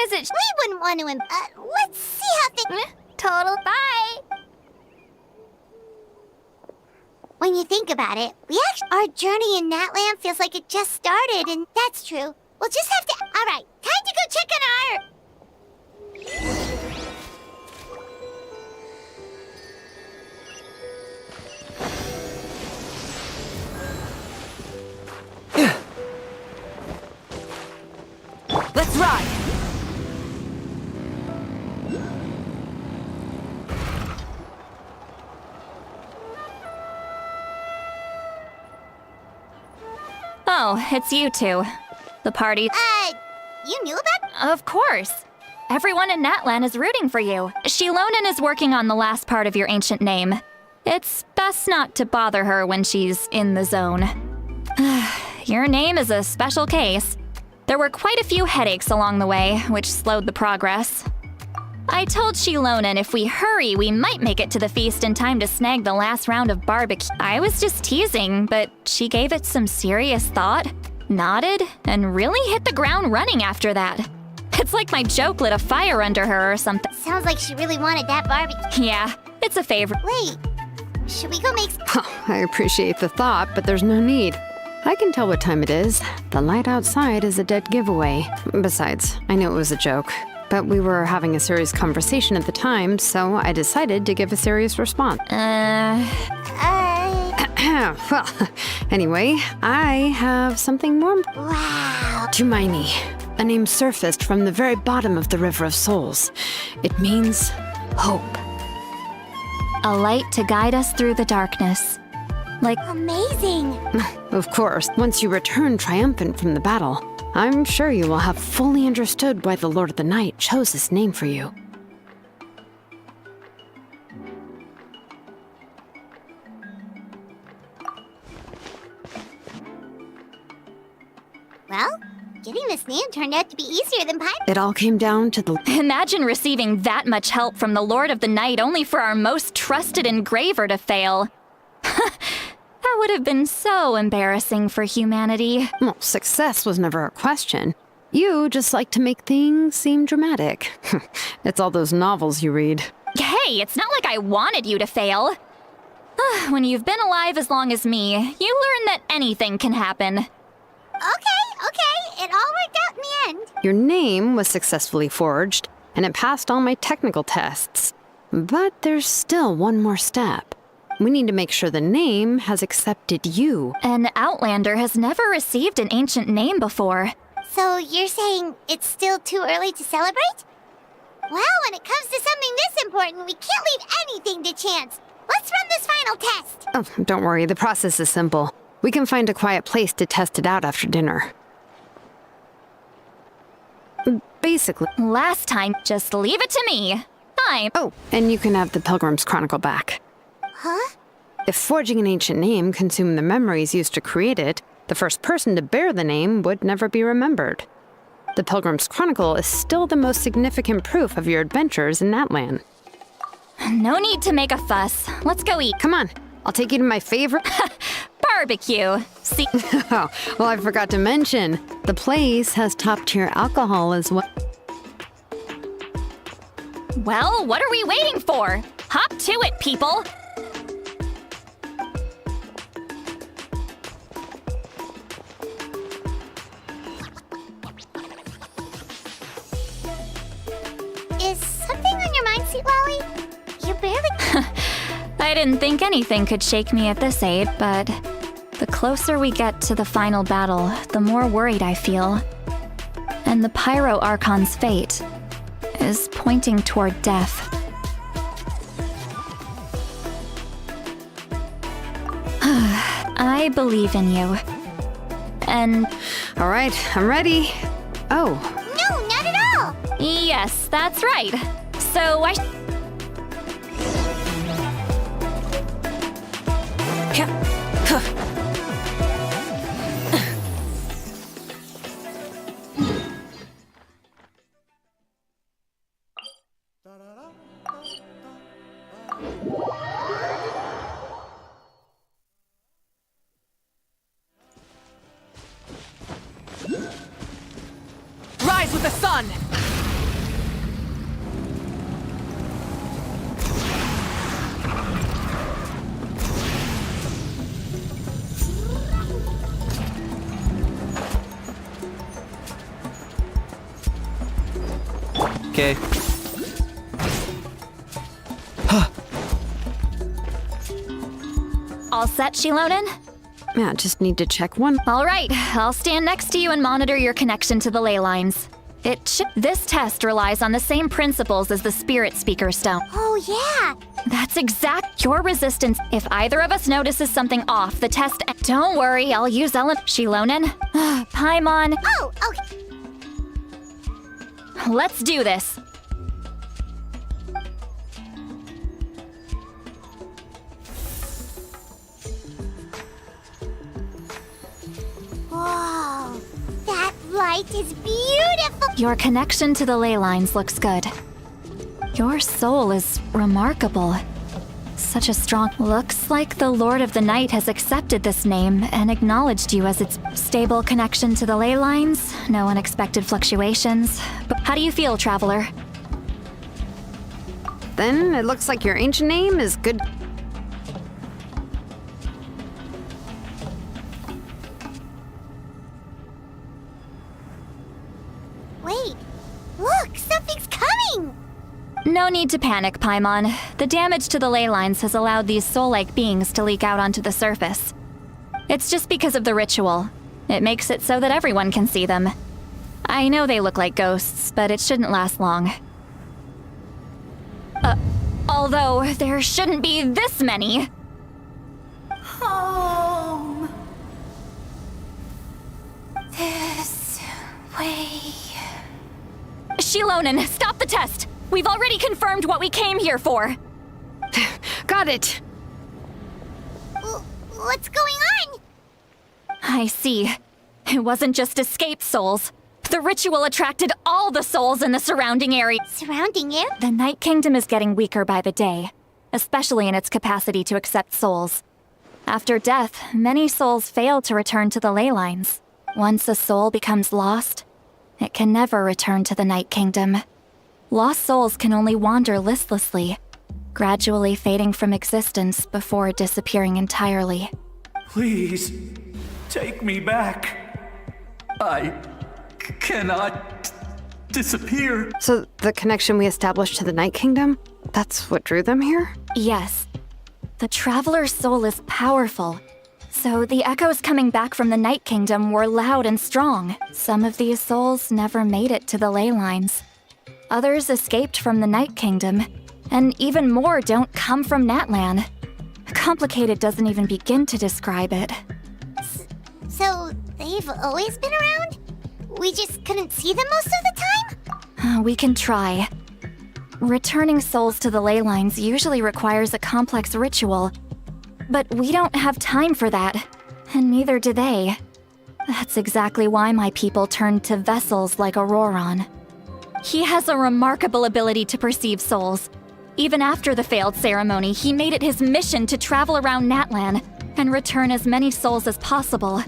Speaker 3: visit.
Speaker 7: We wouldn't want to. Let's see how things.
Speaker 3: Total. Bye.
Speaker 7: When you think about it, our journey in Natland feels like it just started, and that's true. We'll just have to. All right, time to go check on our.
Speaker 2: Let's ride!
Speaker 12: Oh, it's you two. The party.
Speaker 7: You knew about?
Speaker 12: Of course. Everyone in Natlan is rooting for you. Shilonen is working on the last part of your ancient name. It's best not to bother her when she's in the zone. Your name is a special case. There were quite a few headaches along the way, which slowed the progress. I told Shilonen if we hurry, we might make it to the feast in time to snag the last round of barbecue. I was just teasing, but she gave it some serious thought, nodded, and really hit the ground running after that. It's like my joke lit a fire under her or something.
Speaker 7: Sounds like she really wanted that barbecue.
Speaker 12: Yeah, it's a favorite.
Speaker 7: Wait, should we go make
Speaker 14: I appreciate the thought, but there's no need. I can tell what time it is. The light outside is a dead giveaway. Besides, I knew it was a joke. But we were having a serious conversation at the time, so I decided to give a serious response. Well, anyway, I have something more.
Speaker 7: Wow.
Speaker 14: Tumaini, a name surfaced from the very bottom of the River of Souls. It means hope.
Speaker 12: A light to guide us through the darkness. Like
Speaker 7: amazing.
Speaker 14: Of course, once you return triumphant from the battle, I'm sure you will have fully understood why the Lord of the Night chose this name for you.
Speaker 7: Well, getting this name turned out to be easier than pie.
Speaker 14: It all came down to the...
Speaker 12: Imagine receiving that much help from the Lord of the Night only for our most trusted engraver to fail. That would have been so embarrassing for humanity.
Speaker 14: Well, success was never a question. You just like to make things seem dramatic. It's all those novels you read.
Speaker 12: Hey, it's not like I wanted you to fail. When you've been alive as long as me, you learn that anything can happen.
Speaker 7: Okay, it all worked out in the end.
Speaker 14: Your name was successfully forged, and it passed all my technical tests. But there's still one more step. We need to make sure the name has accepted you.
Speaker 12: An Outlander has never received an ancient name before.
Speaker 7: So you're saying it's still too early to celebrate? Well, when it comes to something this important, we can't leave anything to chance. Let's run this final test.
Speaker 14: Oh, don't worry, the process is simple. We can find a quiet place to test it out after dinner. Basically.
Speaker 12: Last time, just leave it to me. Fine.
Speaker 14: Oh, and you can have the Pilgrim's Chronicle back.
Speaker 7: Huh?
Speaker 14: If forging an ancient name consumed the memories used to create it, the first person to bear the name would never be remembered. The Pilgrim's Chronicle is still the most significant proof of your adventures in Natlan.
Speaker 12: No need to make a fuss. Let's go eat.
Speaker 14: Come on, I'll take you to my favorite...
Speaker 12: barbecue. See?
Speaker 14: Oh, well, I forgot to mention, the place has top-tier alcohol as well.
Speaker 12: Well, what are we waiting for? Hop to it, people!
Speaker 7: Is something on your mind, Sweet Lolly? You're barely...
Speaker 12: I didn't think anything could shake me at this age, but the closer we get to the final battle, the more worried I feel. And the Pyro Archon's fate is pointing toward death. I believe in you. And...
Speaker 14: All right, I'm ready. Oh.
Speaker 7: No, not at all!
Speaker 12: Yes, that's right. So I...
Speaker 2: Rise with the sun!
Speaker 13: Okay.
Speaker 12: All set, Shilonen?
Speaker 14: Yeah, just need to check one.
Speaker 12: All right, I'll stand next to you and monitor your connection to the ley lines. This test relies on the same principles as the Spirit Speaker Stone.
Speaker 7: Oh, yeah.
Speaker 12: That's exact your resistance. If either of us notices something off, the test. Don't worry, I'll use Shilonen. Paimon.
Speaker 7: Oh, okay.
Speaker 12: Let's do this.
Speaker 7: Whoa, that light is beautiful.
Speaker 12: Your connection to the ley lines looks good. Your soul is remarkable. Such a strong... Looks like the Lord of the Night has accepted this name and acknowledged you as its stable connection to the ley lines. No unexpected fluctuations. But how do you feel, Traveler?
Speaker 14: Then it looks like your ancient name is good.
Speaker 7: Wait, look, something's coming!
Speaker 12: No need to panic, Paimon. The damage to the ley lines has allowed these soul-like beings to leak out onto the surface. It's just because of the ritual. It makes it so that everyone can see them. I know they look like ghosts, but it shouldn't last long. Although there shouldn't be this many.
Speaker 2: Home. This way.
Speaker 12: Shilonen, stop the test! We've already confirmed what we came here for.
Speaker 14: Got it.
Speaker 7: What's going on?
Speaker 12: I see. It wasn't just escaped souls. The ritual attracted all the souls in the surrounding area.
Speaker 7: Surrounding area?
Speaker 12: The Night Kingdom is getting weaker by the day, especially in its capacity to accept souls. After death, many souls fail to return to the ley lines. Once a soul becomes lost, it can never return to the Night Kingdom. Lost souls can only wander listlessly, gradually fading from existence before disappearing entirely.
Speaker 17: Please, take me back. I cannot disappear.
Speaker 14: So the connection we established to the Night Kingdom, that's what drew them here?
Speaker 12: Yes. The Traveler's soul is powerful, so the echoes coming back from the Night Kingdom were loud and strong. Some of these souls never made it to the ley lines. Others escaped from the Night Kingdom, and even more don't come from Natlan. Complicated doesn't even begin to describe it.
Speaker 7: So, they've always been around? We just couldn't see them most of the time?
Speaker 12: We can try. Returning souls to the ley lines usually requires a complex ritual, but we don't have time for that, and neither do they. That's exactly why my people turned to vessels like Auroron. He has a remarkable ability to perceive souls. Even after the failed ceremony, he made it his mission to travel around Natlan and return as many souls as possible.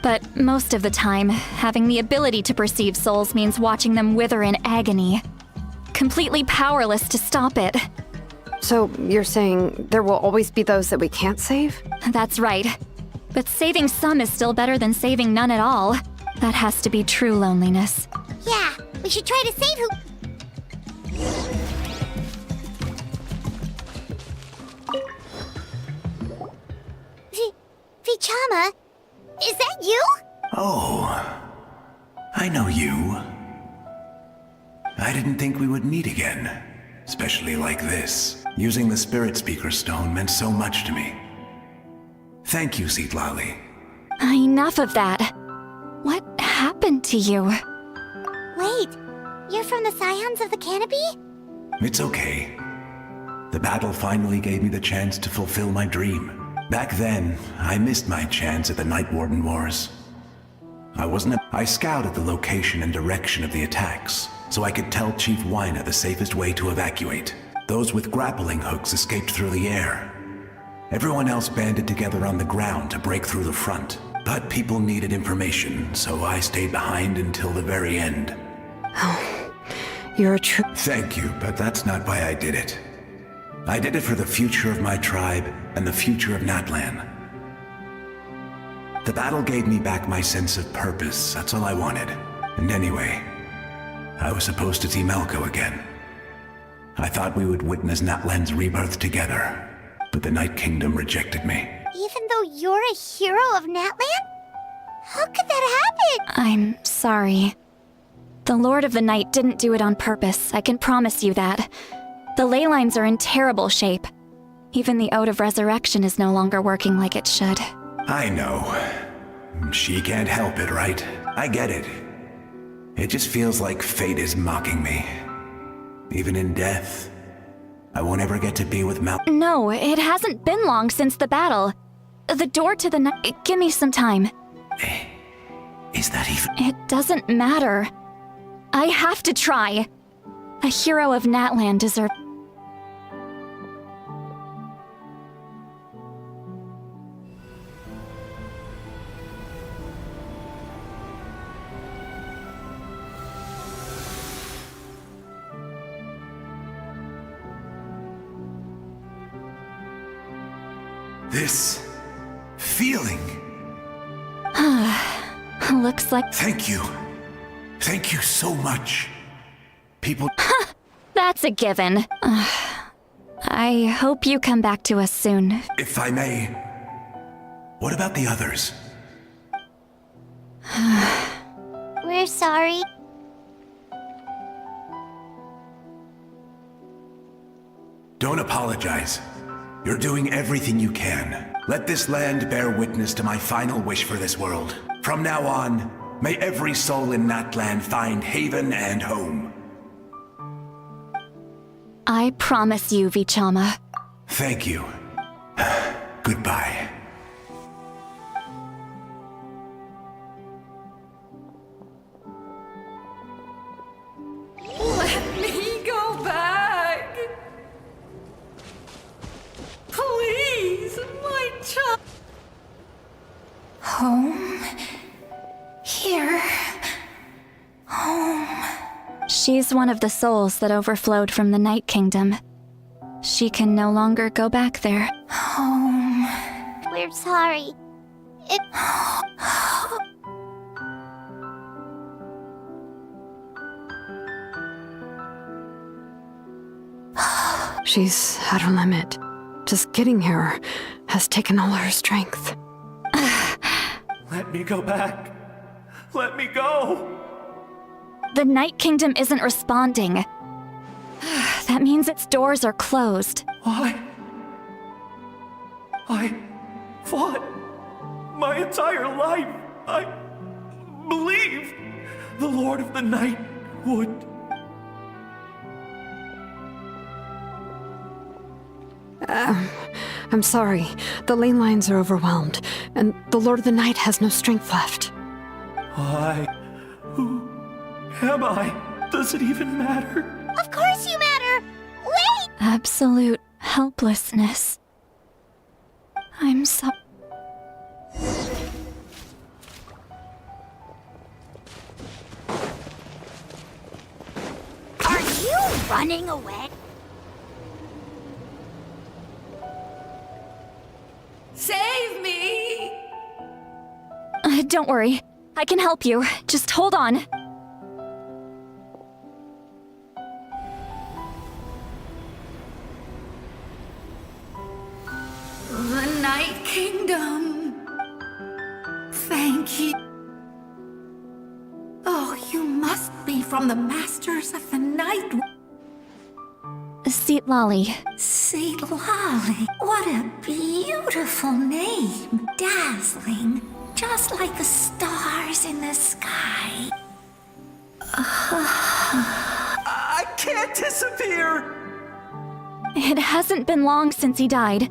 Speaker 12: But most of the time, having the ability to perceive souls means watching them wither in agony. Completely powerless to stop it.
Speaker 14: So you're saying there will always be those that we can't save?
Speaker 12: That's right. But saving some is still better than saving none at all. That has to be true loneliness.
Speaker 7: Yeah, we should try to save who... Vichama, is that you?
Speaker 18: Oh, I know you. I didn't think we would meet again, especially like this. Using the Spirit Speaker Stone meant so much to me. Thank you, Citlali.
Speaker 12: Enough of that. What happened to you?
Speaker 7: Wait, you're from the Scions of the Canopy?
Speaker 18: It's okay. The battle finally gave me the chance to fulfill my dream. Back then, I missed my chance at the Night Warden Wars. I scouted the location and direction of the attacks, so I could tell Chief Wyna the safest way to evacuate. Those with grappling hooks escaped through the air. Everyone else banded together on the ground to break through the front. But people needed information, so I stayed behind until the very end.
Speaker 14: Oh, you're a true...
Speaker 18: Thank you, but that's not why I did it. I did it for the future of my tribe and the future of Natlan. The battle gave me back my sense of purpose, that's all I wanted. And anyway, I was supposed to see Malco again. I thought we would witness Natlan's rebirth together, but the Night Kingdom rejected me.
Speaker 7: Even though you're a hero of Natlan? How could that happen?
Speaker 12: I'm sorry. The Lord of the Night didn't do it on purpose, I can promise you that. The ley lines are in terrible shape. Even the Ode of Resurrection is no longer working like it should.
Speaker 18: I know. She can't help it, right? I get it. It just feels like fate is mocking me. Even in death, I won't ever get to be with Mal-
Speaker 12: No, it hasn't been long since the battle. The door to the night. Give me some time.
Speaker 18: Is that even-
Speaker 12: It doesn't matter. I have to try. A hero of Natlan deserves.
Speaker 18: This feeling.
Speaker 12: Looks like.
Speaker 18: Thank you. Thank you so much. People.
Speaker 12: That's a given. I hope you come back to us soon.
Speaker 18: If I may. What about the others?
Speaker 7: We're sorry.
Speaker 18: Don't apologize. You're doing everything you can. Let this land bear witness to my final wish for this world. From now on, may every soul in Natlan find haven and home.
Speaker 12: I promise you, Vichama.
Speaker 18: Thank you. Goodbye.
Speaker 19: Let me go back! Please, my child!
Speaker 12: Home? Here? Home? She's one of the souls that overflowed from the Night Kingdom. She can no longer go back there. Home.
Speaker 7: We're sorry. It...
Speaker 14: She's at her limit. Just getting here has taken all her strength.
Speaker 17: Let me go back. Let me go.
Speaker 12: The Night Kingdom isn't responding. That means its doors are closed.
Speaker 17: Why? I fought my entire life. I believed the Lord of the Night would.
Speaker 14: I'm sorry. The lane lines are overwhelmed, and the Lord of the Night has no strength left.
Speaker 17: Why? Who am I? Does it even matter?
Speaker 7: Of course you matter! Wait!
Speaker 12: Absolute helplessness. I'm so...
Speaker 8: Are you running away?
Speaker 19: Save me!
Speaker 12: Don't worry. I can help you. Just hold on.
Speaker 19: The Night Kingdom. Thank you. Oh, you must be from the Masters of the Night.
Speaker 12: Seat Lolly.
Speaker 19: Seat Lolly. What a beautiful name. Dazzling. Just like the stars in the sky. I can't disappear!
Speaker 12: It hasn't been long since he died.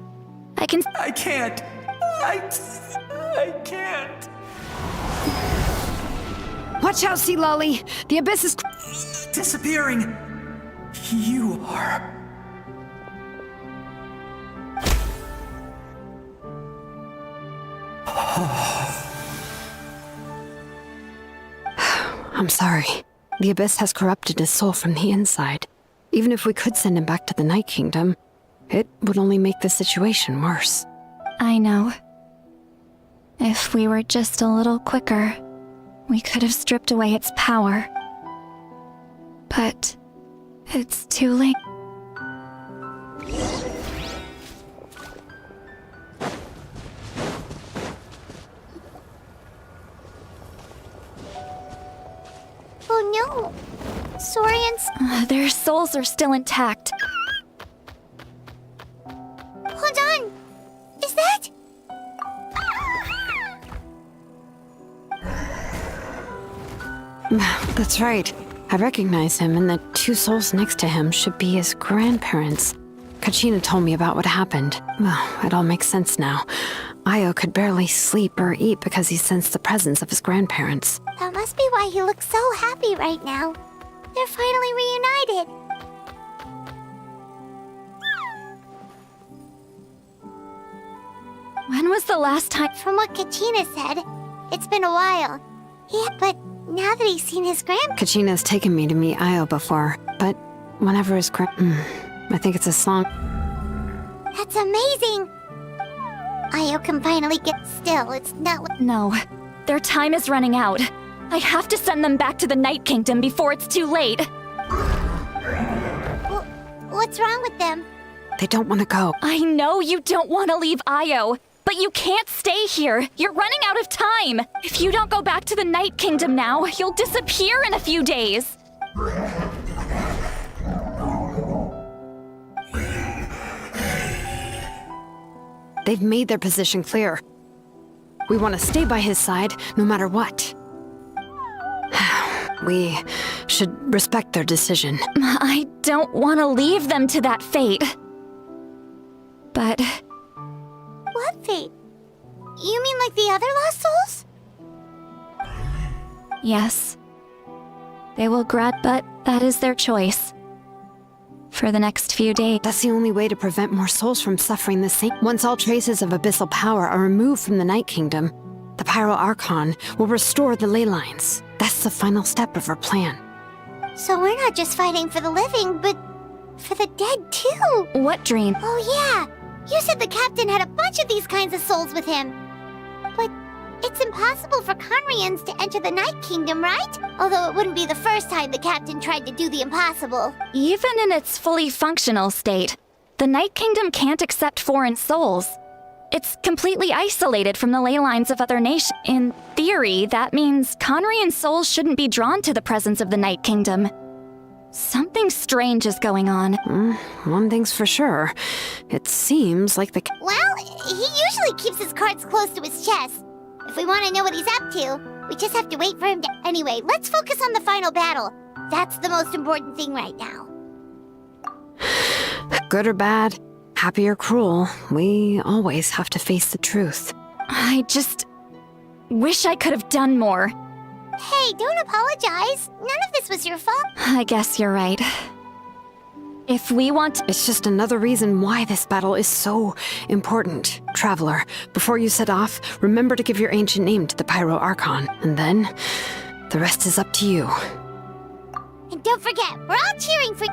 Speaker 12: I can't.
Speaker 17: I can't.
Speaker 14: Watch out, Sea Lolly! The abyss is
Speaker 17: disappearing. You are.
Speaker 14: I'm sorry. The abyss has corrupted his soul from the inside. Even if we could send him back to the Night Kingdom, it would only make the situation worse.
Speaker 12: I know. If we were just a little quicker, we could have stripped away its power. But it's too late.
Speaker 7: Oh no! Saurians...
Speaker 12: Their souls are still intact.
Speaker 7: Hold on! Is that...
Speaker 14: That's right. I recognize him, and the two souls next to him should be his grandparents. Kachina told me about what happened. Well, it all makes sense now. Io could barely sleep or eat because he sensed the presence of his grandparents.
Speaker 7: That must be why he looks so happy right now. They're finally reunited.
Speaker 12: When was the last time?
Speaker 7: From what Kachina said, it's been a while. Yeah, but now that he's seen his
Speaker 14: Kachina's taken me to meet Io before, but whenever his I think it's a song.
Speaker 7: That's amazing! Io can finally get still. It's not...
Speaker 12: No. Their time is running out. I have to send them back to the Night Kingdom before it's too late.
Speaker 7: What's wrong with them?
Speaker 14: They don't want to go.
Speaker 12: I know you don't want to leave Io, but you can't stay here. You're running out of time. If you don't go back to the Night Kingdom now, you'll disappear in a few days.
Speaker 14: They've made their position clear. We want to stay by his side, no matter what. We should respect their decision.
Speaker 12: I don't want to leave them to that fate. But...
Speaker 7: What fate? You mean like the other lost souls?
Speaker 12: Yes. They will but that is their choice. For the next few days.
Speaker 14: That's the only way to prevent more souls from suffering the same. Once all traces of abyssal power are removed from the Night Kingdom, the Pyro Archon will restore the ley lines. That's the final step of our plan.
Speaker 7: So we're not just fighting for the living, but for the dead too.
Speaker 12: What dream?
Speaker 7: Oh yeah, you said the captain had a bunch of these kinds of souls with him. But it's impossible for Conrians to enter the Night Kingdom, right? Although it wouldn't be the first time the captain tried to do the impossible.
Speaker 12: Even in its fully functional state, the Night Kingdom can't accept foreign souls. It's completely isolated from the ley lines of other nations. In theory, that means Conrian souls shouldn't be drawn to the presence of the Night Kingdom. Something strange is going on.
Speaker 14: One thing's for sure. It seems like the...
Speaker 7: Well, he usually keeps his cards close to his chest. If we want to know what he's up to, we just have to wait for him to... Anyway, let's focus on the final battle. That's the most important thing right now.
Speaker 14: Good or bad, happy or cruel, we always have to face the truth.
Speaker 12: I just... wish I could have done more.
Speaker 7: Hey, don't apologize. None of this was your fault.
Speaker 12: I guess you're right. If we want...
Speaker 14: It's just another reason why this battle is so important. Traveler, before you set off, remember to give your ancient name to the Pyro Archon, and then the rest is up to you.
Speaker 7: And don't forget, we're all cheering for...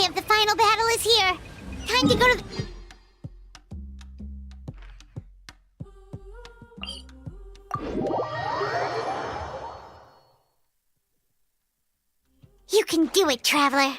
Speaker 7: of the final battle is here. Time to go to the... You can do it, Traveler.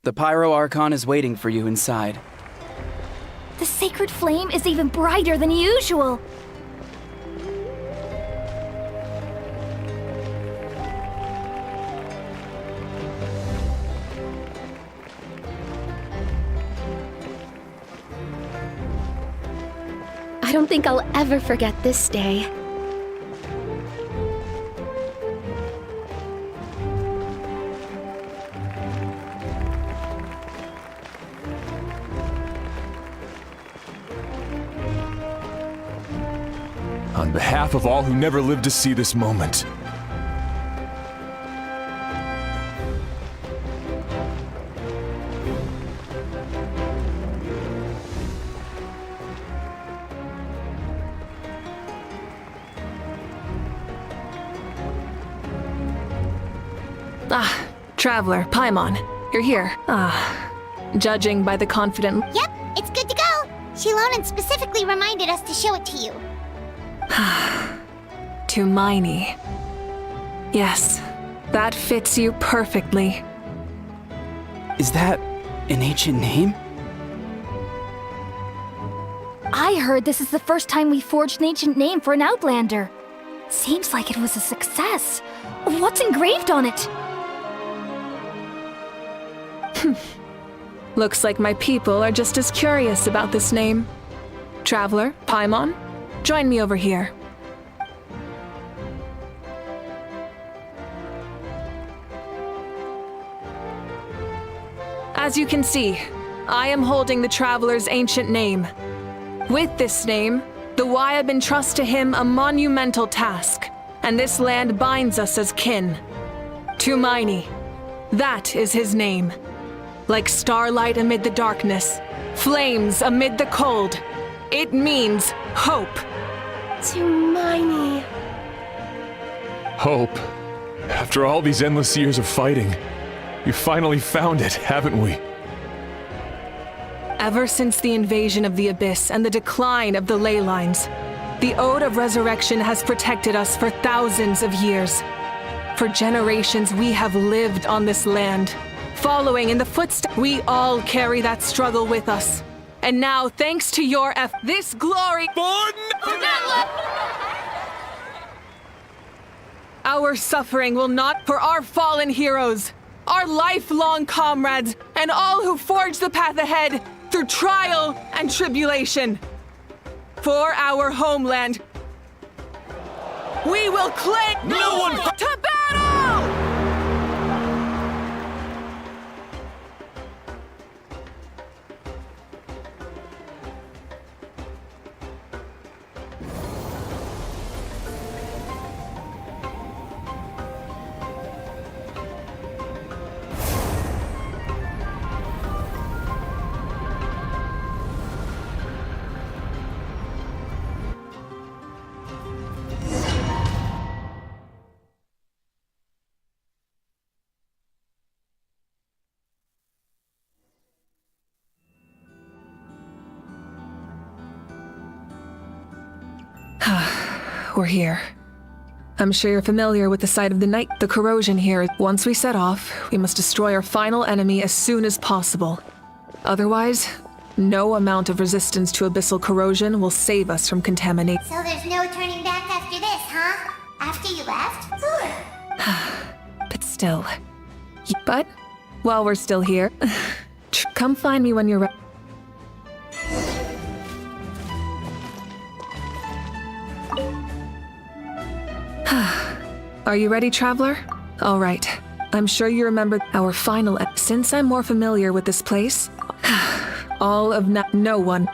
Speaker 5: The Pyro Archon is waiting for you inside.
Speaker 3: The sacred flame is even brighter than usual. I don't think I'll ever forget this day.
Speaker 9: On behalf of all who never lived to see this moment.
Speaker 16: Traveler, Paimon, you're here. Judging by the confident...
Speaker 7: Yep, it's good to go. Shilonen specifically reminded us to show it to you.
Speaker 16: To Miney. Yes, that fits you perfectly.
Speaker 5: Is that an ancient name?
Speaker 3: I heard this is the first time we forged an ancient name for an Outlander. Seems like it was a success. What's engraved on it?
Speaker 16: Looks like my people are just as curious about this name. Traveler, Paimon, join me over here. As you can see, I am holding the Traveler's ancient name. With this name, the Wyab entrust to him a monumental task, and this land binds us as kin. To Miney, that is his name. Like starlight amid the darkness, flames amid the cold, it means hope.
Speaker 3: To Miney.
Speaker 9: Hope. After all these endless years of fighting, we finally found it, haven't we?
Speaker 16: Ever since the invasion of the Abyss and the decline of the ley lines, the Ode of Resurrection has protected us for thousands of years. For generations we have lived on this land, following in the footsteps. We all carry that struggle with us. And now, thanks to your this glory... Our suffering will not for our fallen heroes, our lifelong comrades, and all who forge the path ahead through trial and tribulation. For our homeland, we will cling to battle! We're here. I'm sure you're familiar with the site of the night. The corrosion here. Once we set off, we must destroy our final enemy as soon as possible. Otherwise, no amount of resistance to abyssal corrosion will save us from contamination.
Speaker 7: So there's no turning back after this, huh? After you left?
Speaker 16: But still. But, while we're still here, come find me when you're ready. Are you ready, Traveler? All right. I'm sure you remember our final... Since I'm more familiar with this place, all of no one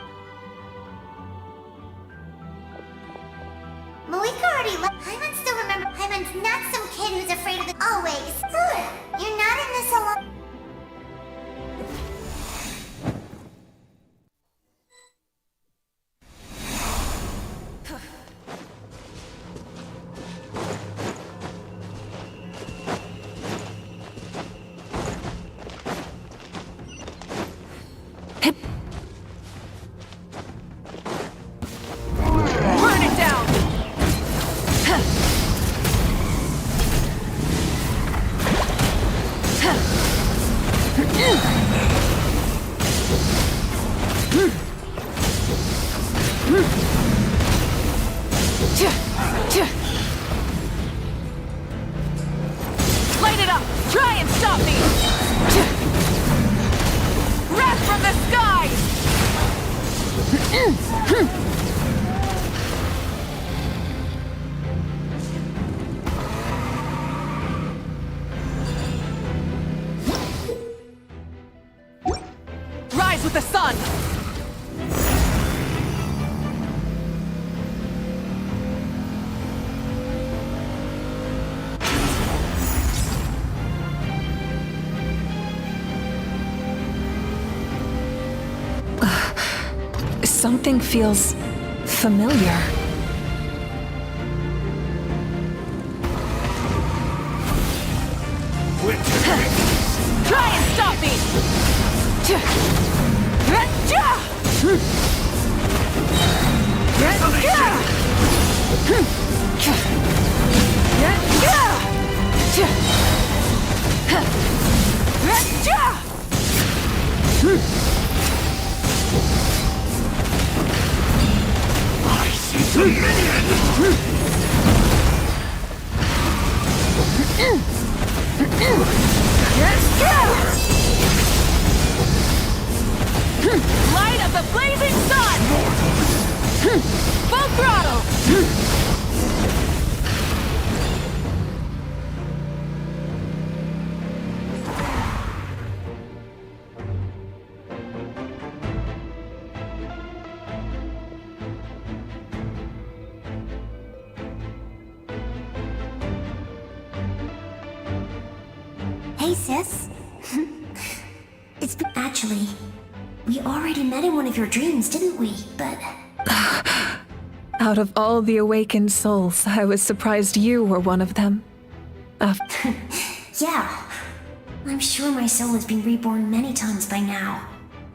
Speaker 20: Light it up! Try and stop me! Wrath from the skies! Rise with the sun!
Speaker 16: Something feels familiar.
Speaker 20: Try and stop me!
Speaker 9: I see the minion!
Speaker 20: Light of the blazing sun! Full throttle!
Speaker 19: Hey, sis. Actually, we already met in one of your dreams, didn't we? But...
Speaker 16: Out of all the awakened souls, I was surprised you were one of them.
Speaker 19: Yeah. I'm sure my soul has been reborn many times by now.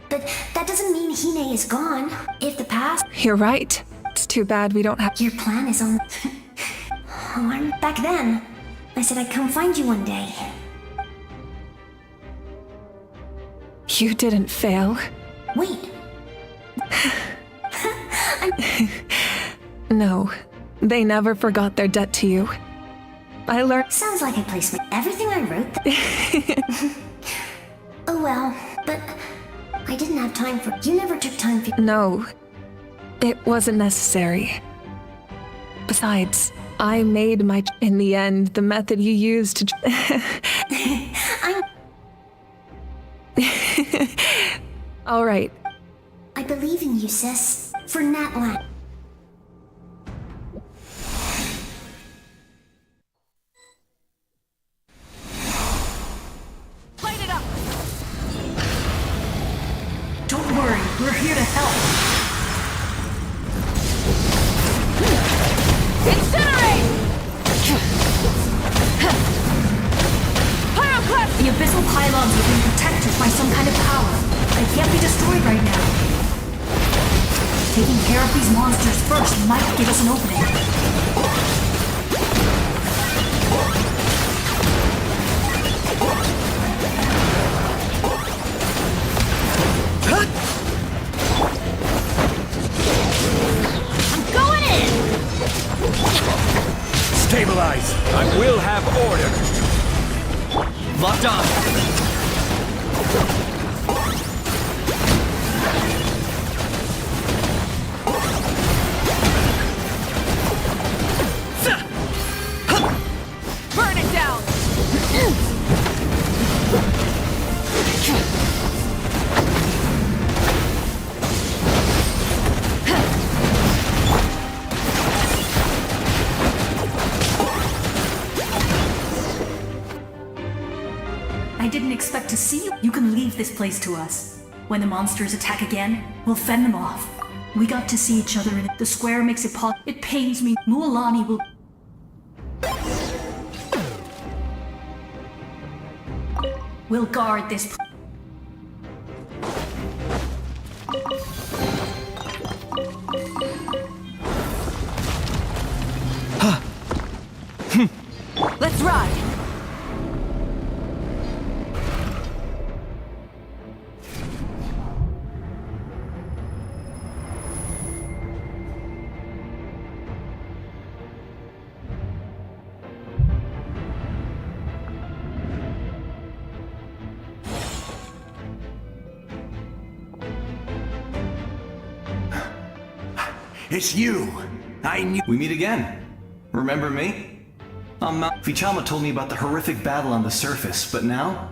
Speaker 19: But that doesn't mean Hine is gone. If the past...
Speaker 16: You're right. It's too bad we don't have...
Speaker 19: Your plan is on... Back then, I said I'd come find you one day.
Speaker 16: You didn't fail.
Speaker 19: Wait.
Speaker 16: No, they never forgot their debt to you. I learned...
Speaker 19: Sounds like I placed everything I wrote. Oh well, but I didn't have time for... You never took time for...
Speaker 16: No, it wasn't necessary. Besides, I made my... In the end, the method you used to... All right.
Speaker 19: I believe in you, sis. For Natlan.
Speaker 20: Light it up!
Speaker 21: Don't worry, we're here to help.
Speaker 20: Incinerate! Pyroclast!
Speaker 21: The abyssal pylons have been protected by some kind of power. They can't be destroyed right now. Taking care of these monsters first might give us an opening.
Speaker 20: I'm going in!
Speaker 9: Stabilize! I will have order!
Speaker 1: Locked on!
Speaker 20: Burn it down!
Speaker 21: I didn't expect to see you. You can leave this place to us. When the monsters attack again, we'll fend them off. We got to see each other in it. The square makes it possible. It pains me. Mualani will... We'll guard this place.
Speaker 20: Let's ride!
Speaker 18: It's you! I knew—
Speaker 1: We meet again. Remember me? Vichama told me about the horrific battle on the surface, but now?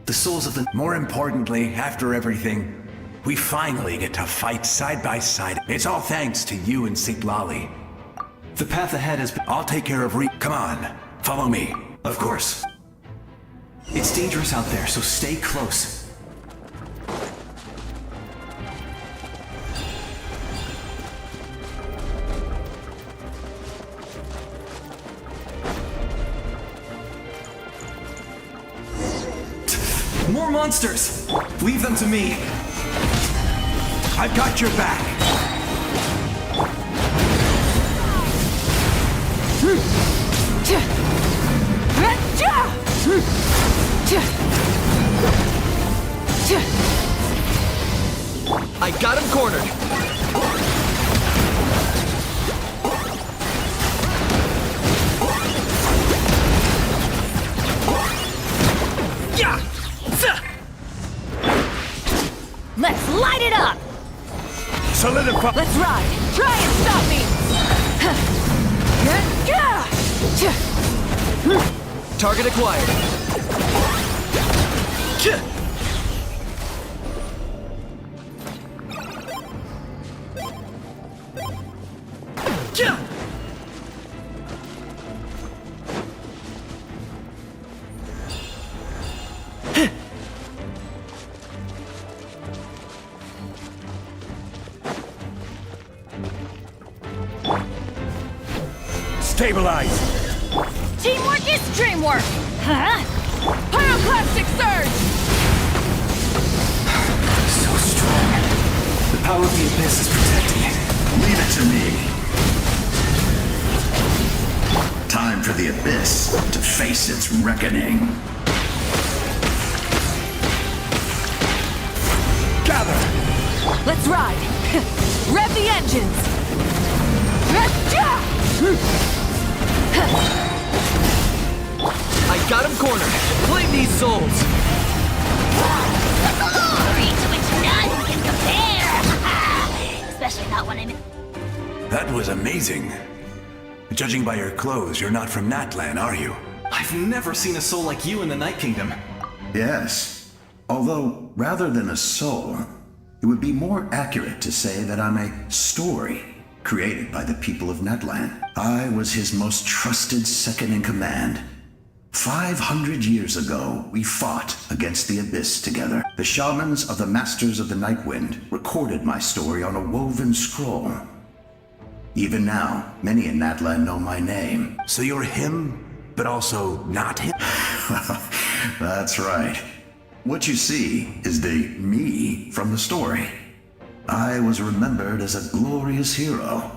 Speaker 1: The souls of the—
Speaker 18: More importantly, after everything, we finally get to fight side by side. It's all thanks to you and Sitlali.
Speaker 1: The path ahead has been—
Speaker 18: I'll take care of Come on, follow me.
Speaker 1: Of course. It's dangerous out there, so stay close. More monsters! Leave them to me.
Speaker 18: I've got your back.
Speaker 13: I got him cornered.
Speaker 20: Let's light it up!
Speaker 18: Solidify.
Speaker 20: Let's ride! Try and stop me!
Speaker 13: Target acquired.
Speaker 18: Stabilize.
Speaker 20: Teamwork is dreamwork! Huh? Pyroclastic surge!
Speaker 1: So strong. The power of the Abyss is protecting it.
Speaker 11: Leave it to me. Time for the Abyss to face its reckoning.
Speaker 18: Gather.
Speaker 20: Let's ride! Rev the engines!
Speaker 13: I got him cornered. Play these souls.
Speaker 8: The glory to which none can compare! Especially not when I'm in...
Speaker 18: That was amazing. Judging by your clothes, you're not from Natlan, are you?
Speaker 1: I've never seen a soul like you in the Night Kingdom.
Speaker 11: Yes. Although, rather than a soul, it would be more accurate to say that I'm a story created by the people of Natlan. I was his most trusted second-in-command. 500 years ago, we fought against the Abyss together. The shamans of the Masters of the Night Wind recorded my story on a woven scroll. Even now, many in Natlan know my name.
Speaker 18: So you're him, but also not him?
Speaker 11: That's right. What you see is the me from the story. I was remembered as a glorious hero,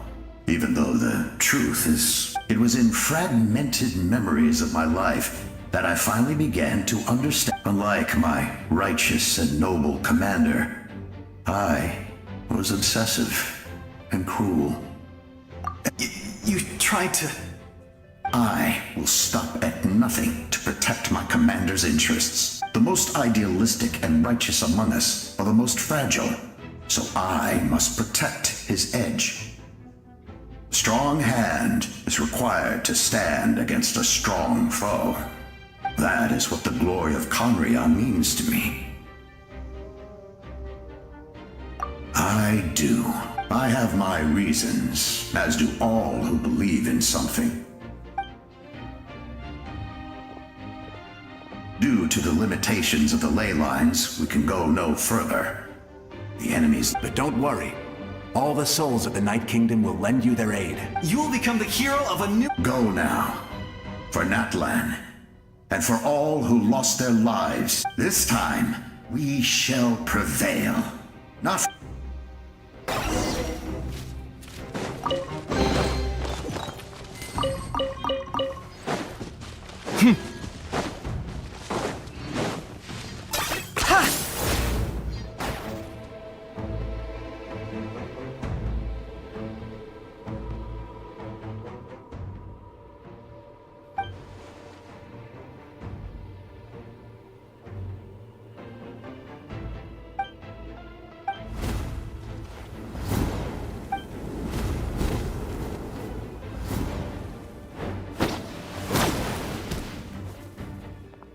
Speaker 11: even though the truth is, it was in fragmented memories of my life that I finally began to understand. Unlike my righteous and noble commander, I was obsessive and cruel.
Speaker 1: You tried to...
Speaker 11: I will stop at nothing to protect my commander's interests. The most idealistic and righteous among us are the most fragile, so I must protect his edge. A strong hand is required to stand against a strong foe. That is what the glory of Conria means to me. I do. I have my reasons, as do all who believe in something. Due to the limitations of the ley lines, we can go no further. The enemies...
Speaker 18: But don't worry. All the souls of the Night Kingdom will lend you their aid.
Speaker 1: You will become the hero of a new...
Speaker 11: Go now. For Natlan. And for all who lost their lives. This time, we shall prevail. Not...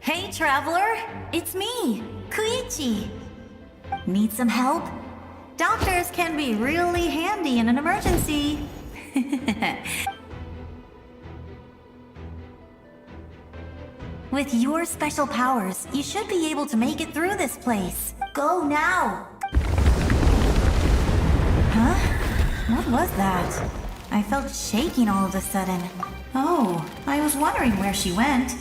Speaker 19: Hey, traveler! It's me, Koichi. Need some help? Doctors can be really handy in an emergency. With your special powers, you should be able to make it through this place. Go now! Huh? What was that? I felt shaking all of a sudden. Oh, I was wondering where she went.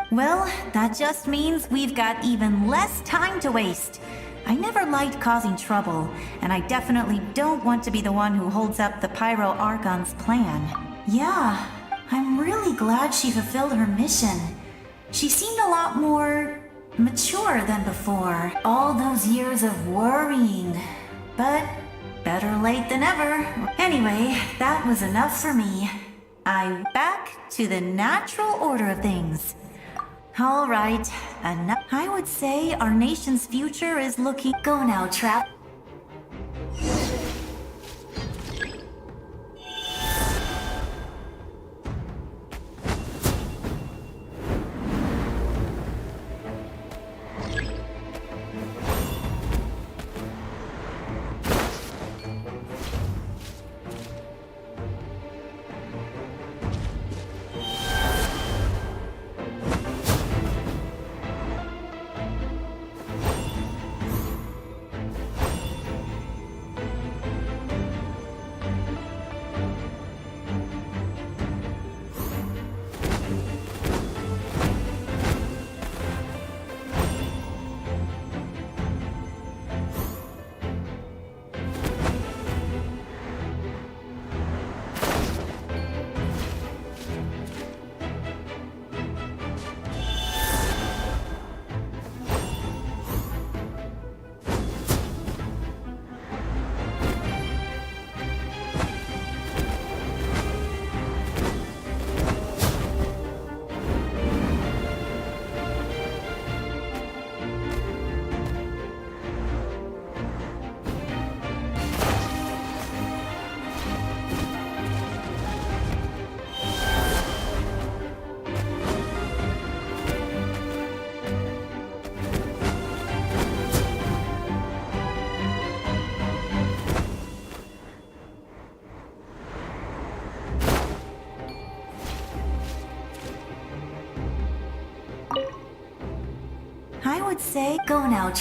Speaker 19: Well, that just means we've got even less time to waste. I never liked causing trouble, and I definitely don't want to be the one who holds up the Pyro Archon's plan. Yeah, I'm really glad she fulfilled her mission. She seemed a lot more mature than before. All those years of worrying. But better late than ever. Anyway, that was enough for me. I'm back to the natural order of things. All right, enough. I would say our nation's future is looking... Go now, Trap. I would say, go now,